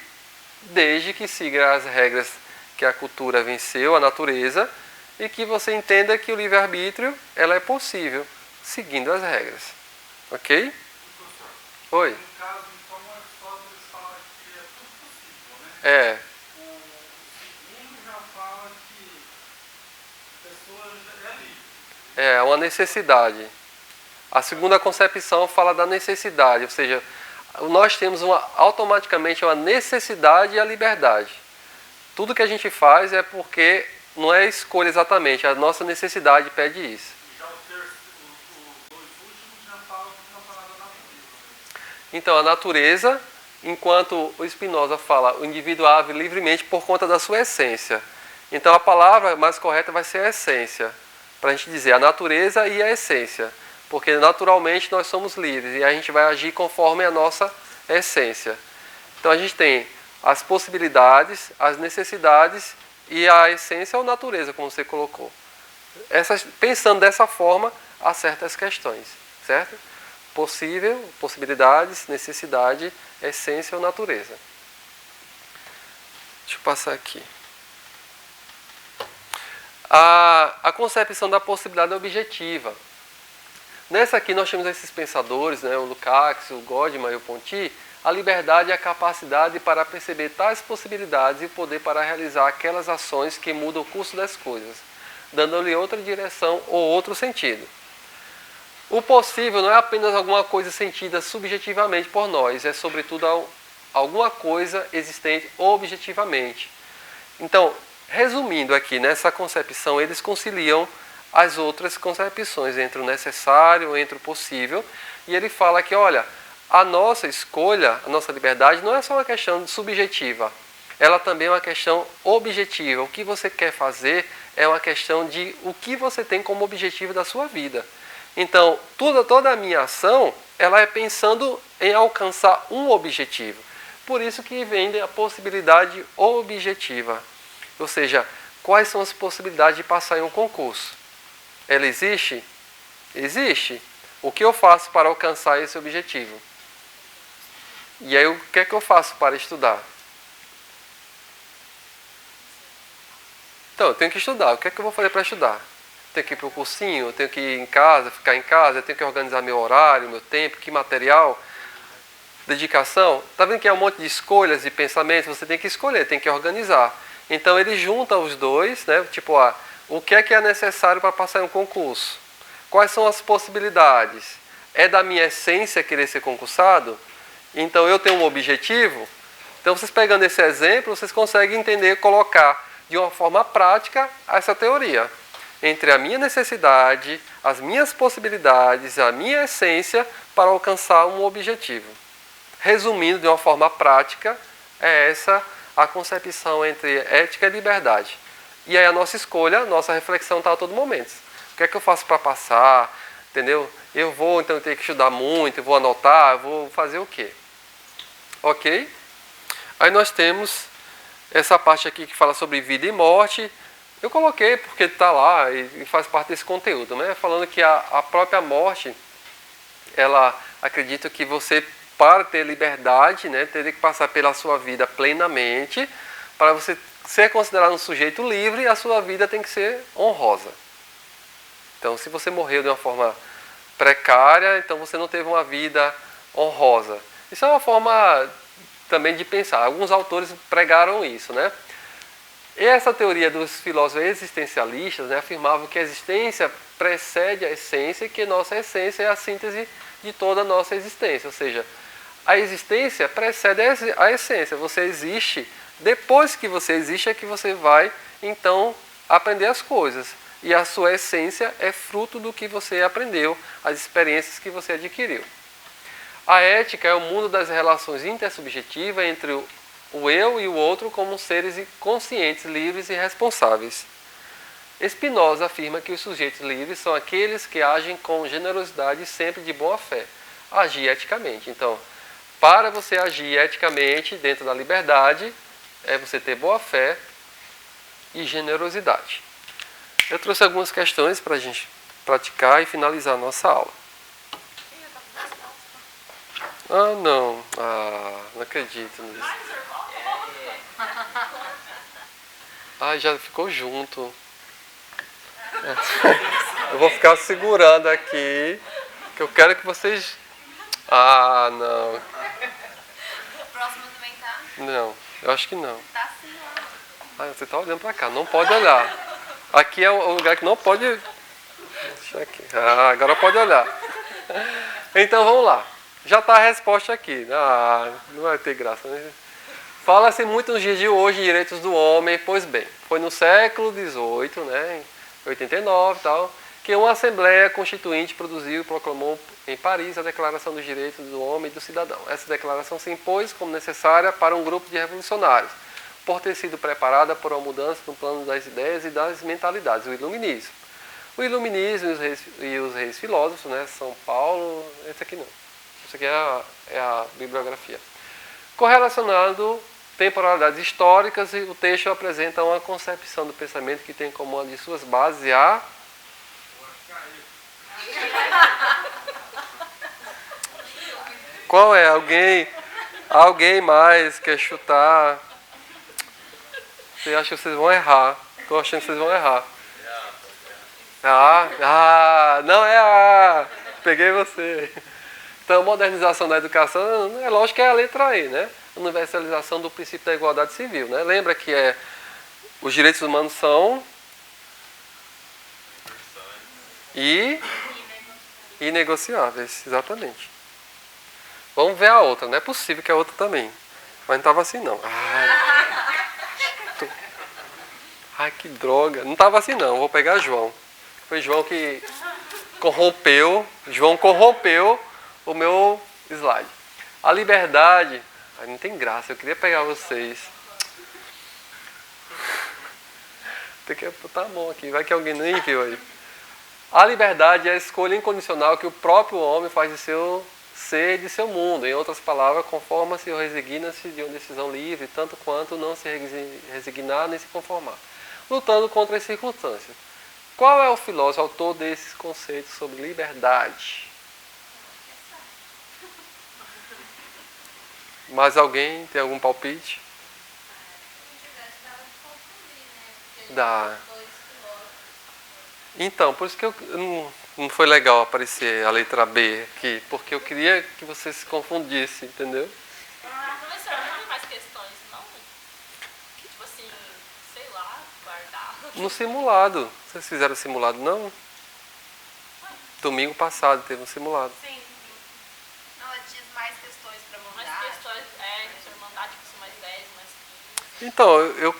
desde que siga as regras que a cultura venceu, a natureza, e que você entenda que o livre-arbítrio ela é possível, seguindo as regras. Ok? Oi? No caso, então, Aristóteles fala que é tudo possível, né? É. O segundo já fala que a pessoa é livre. É uma necessidade. A segunda concepção fala da necessidade, ou seja, nós temos automaticamente uma necessidade e a liberdade. Tudo que a gente faz é porque não é escolha exatamente, a nossa necessidade pede isso. Já os dois últimos já falam da natureza. Então, a natureza, enquanto o Spinoza fala, o indivíduo age livremente por conta da sua essência. Então, a palavra mais correta vai ser a essência, para a gente dizer a natureza e a essência. porque naturalmente nós somos livres e a gente vai agir conforme a nossa essência. Então a gente tem as possibilidades, as necessidades e a essência ou natureza, como você colocou. Pensando dessa forma, acerta as questões, certo? Possível, possibilidades, necessidade, essência ou natureza. Deixa eu passar aqui. A concepção da possibilidade é objetiva. Nessa aqui nós temos esses pensadores, né, o Lukács, o Goldman e o Ponty. A liberdade é a capacidade para perceber tais possibilidades e o poder para realizar aquelas ações que mudam o curso das coisas, dando-lhe outra direção ou outro sentido. O possível não é apenas alguma coisa sentida subjetivamente por nós, é sobretudo alguma coisa existente objetivamente. Então, resumindo aqui, nessa concepção, eles conciliam as outras concepções entre o necessário, entre o possível, e ele fala que, olha, a nossa escolha, a nossa liberdade não é só uma questão subjetiva, ela também é uma questão objetiva. O que você quer fazer é uma questão de o que você tem como objetivo da sua vida. Então, toda a minha ação, ela é pensando em alcançar um objetivo. Por isso que vem a possibilidade objetiva. Ou seja, quais são as possibilidades de passar em um concurso? Ela existe? Existe. O que eu faço para alcançar esse objetivo? E aí, o que é que eu faço para estudar? Então, eu tenho que estudar. O que é que eu vou fazer para estudar? Tenho que ir para o cursinho, tenho que ir em casa, ficar em casa, tenho que organizar meu horário, meu tempo, que material, dedicação. Está vendo que é um monte de escolhas e pensamentos? Você tem que escolher, tem que organizar. Então, ele junta os dois, né? Tipo, o que é necessário para passar em um concurso? Quais são as possibilidades? É da minha essência querer ser concursado? Então, eu tenho um objetivo? Então, vocês pegando esse exemplo, vocês conseguem entender, colocar de uma forma prática essa teoria. Entre a minha necessidade, as minhas possibilidades, a minha essência para alcançar um objetivo. Resumindo de uma forma prática, é essa a concepção entre ética e liberdade. E aí a nossa escolha, a nossa reflexão está a todo momento. O que é que eu faço para passar? Entendeu? Eu vou então ter que estudar muito, eu vou anotar, eu vou fazer o quê? Ok? Aí nós temos essa parte aqui que fala sobre vida e morte. Eu coloquei porque está lá e faz parte desse conteúdo, né? Falando que a própria morte, ela acredita que você, para ter liberdade, né, teria que passar pela sua vida plenamente. Para você ser considerado um sujeito livre, a sua vida tem que ser honrosa. Então, se você morreu de uma forma precária, então você não teve uma vida honrosa. Isso é uma forma também de pensar. Alguns autores pregaram isso, né? E essa teoria dos filósofos existencialistas, né, afirmavam que a existência precede a essência e que nossa essência é a síntese de toda a nossa existência. Ou seja, a existência precede a essência. Você existe, depois que você existe é que você vai, então, aprender as coisas. E a sua essência é fruto do que você aprendeu, as experiências que você adquiriu. A ética é o mundo das relações intersubjetivas entre o eu e o outro como seres conscientes, livres e responsáveis. Spinoza afirma que os sujeitos livres são aqueles que agem com generosidade e sempre de boa fé. Agir eticamente. Então, para você agir eticamente dentro da liberdade, é você ter boa fé e generosidade. Eu trouxe algumas questões para a gente praticar e finalizar a nossa aula. Ah, não. Ah, não acredito nisso. Ah, já ficou junto. Eu vou ficar segurando aqui, que eu quero que vocês... Ah, não. O próximo também tá? Não, eu acho que não. Tá sim, ó. Ah, você está olhando para cá, não pode olhar. Aqui é o lugar que não pode... Deixa aqui. Ah, agora pode olhar. Então, vamos lá. Já está a resposta aqui. Ah, não vai ter graça, né? Fala-se muito nos dias de hoje direitos do homem. Pois bem, foi no século XVIII, né, em 89 e tal, que uma Assembleia Constituinte produziu e proclamou em Paris a Declaração dos Direitos do Homem e do Cidadão. Essa declaração se impôs como necessária para um grupo de revolucionários, por ter sido preparada por uma mudança no plano das ideias e das mentalidades, o iluminismo. O iluminismo e os reis filósofos, né? São Paulo, esse aqui não. Isso aqui é a bibliografia. Correlacionado temporalidades históricas, e o texto apresenta uma concepção do pensamento que tem como uma de suas bases a... Qual é? Alguém mais quer chutar? Eu acho que vocês vão errar. Estou achando que vocês vão errar. Não é a. Peguei você. Então, modernização da educação, é lógico que é a letra E, né? Universalização do princípio da igualdade civil, né? Lembra que os direitos humanos são inegociáveis, exatamente. Vamos ver a outra, não é possível que a outra também. Mas não estava assim não. Ai, que droga. Não estava assim não, vou pegar João. Foi João que corrompeu o meu slide. A liberdade... Ai, não tem graça, eu queria pegar vocês. Tá bom aqui, vai que alguém nem viu aí. A liberdade é a escolha incondicional que o próprio homem faz de seu ser e de seu mundo. Em outras palavras, conforma-se ou resigna-se de uma decisão livre, tanto quanto não se resignar nem se conformar, lutando contra as circunstâncias. Qual é o filósofo autor desses conceitos sobre liberdade? Mais alguém tem algum palpite? Dá. Então, por isso que não foi legal aparecer a letra B aqui, porque eu queria que você se confundisse, entendeu? Professor, não tem mais questões, não? Tipo assim, sei lá, guardar. No simulado. Vocês fizeram simulado, não? Domingo passado teve um simulado. Sim. Não, eu tinha mais questões para Mais mandar. questões, se eu mandar, tipo assim, mais 10, mais 15. Então, eu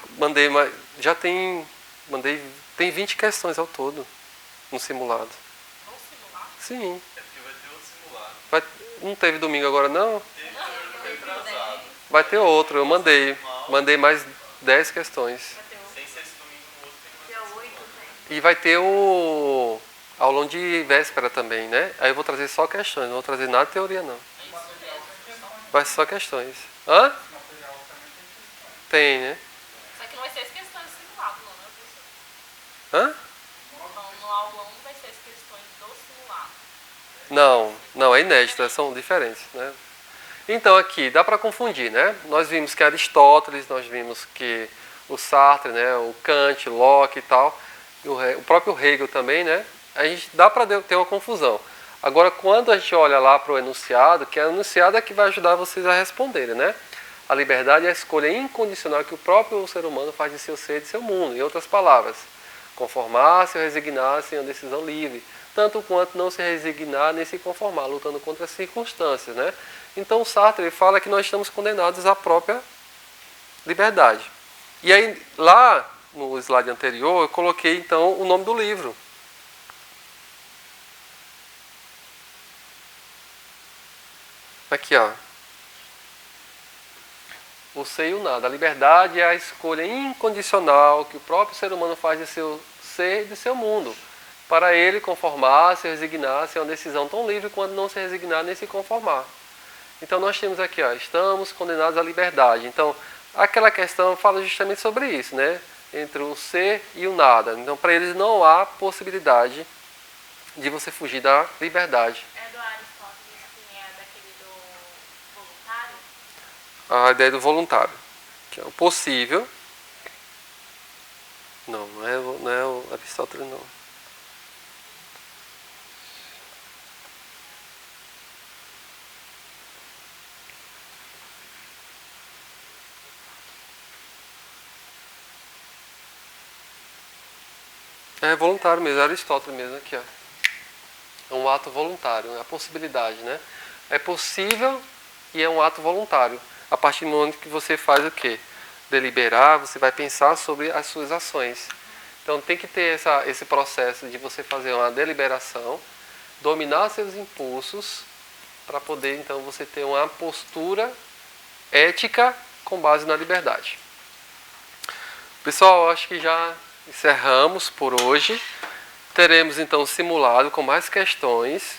mandei, tem 20 questões ao todo no simulado. Vamos simular? Sim. É porque vai ter outro simulado. Não teve domingo agora, não? Teve atrasado. Vai ter outro, eu mandei mais 10 questões. Sem ser esse domingo, no outro tem Dia mais. 8 tem. E vai ter o aulão de véspera também, né? Aí eu vou trazer só questões, não vou trazer nada de teoria, não. Vai ser só questões. Hã? Tem, né? Só que não vai ser as questões do simulado, não, né, professor? Hã? No aulão não vai ser as questões do simulado. Não, é inédita, são diferentes, né? Então aqui, dá para confundir, né? Nós vimos que Aristóteles, nós vimos que o Sartre, né? O Kant, Locke e tal, e o próprio Hegel também, né? A gente dá para ter uma confusão. Agora, quando a gente olha lá para o enunciado, que é o enunciado é que vai ajudar vocês a responderem, né? A liberdade é a escolha incondicional que o próprio ser humano faz de seu ser e de seu mundo. Em outras palavras, conformar-se ou resignar-se em uma decisão livre, tanto quanto não se resignar nem se conformar, lutando contra as circunstâncias, né? Então, o Sartre fala que nós estamos condenados à própria liberdade. E aí, lá no slide anterior, eu coloquei, então, o nome do livro. Aqui, ó. O ser e o nada. A liberdade é a escolha incondicional que o próprio ser humano faz de seu ser e de seu mundo. Para ele conformar-se, resignar-se é uma decisão tão livre quanto não se resignar nem se conformar. Então nós temos aqui, ó, estamos condenados à liberdade. Então, aquela questão fala justamente sobre isso, né? Entre o ser e o nada. Então, para eles não há possibilidade de você fugir da liberdade. É do Aristóteles, que é daquele do voluntário? A ideia do voluntário, que é o possível. Não é o Aristóteles, não. É voluntário mesmo, é Aristóteles mesmo aqui, ó. É um ato voluntário, é a possibilidade, né? É possível e é um ato voluntário. A partir do momento que você faz o quê? Deliberar, você vai pensar sobre as suas ações. Então tem que ter esse processo de você fazer uma deliberação, dominar seus impulsos, para poder então você ter uma postura ética com base na liberdade. Pessoal, acho que já encerramos por hoje. teremos então o simulado com mais questões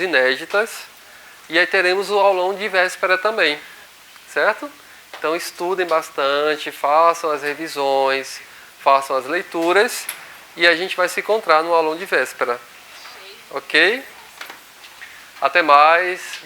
inéditas, e aí teremos o aulão de véspera também, certo? Então estudem bastante, façam as revisões, façam as leituras, e a gente vai se encontrar no aulão de véspera. Ok? Até mais.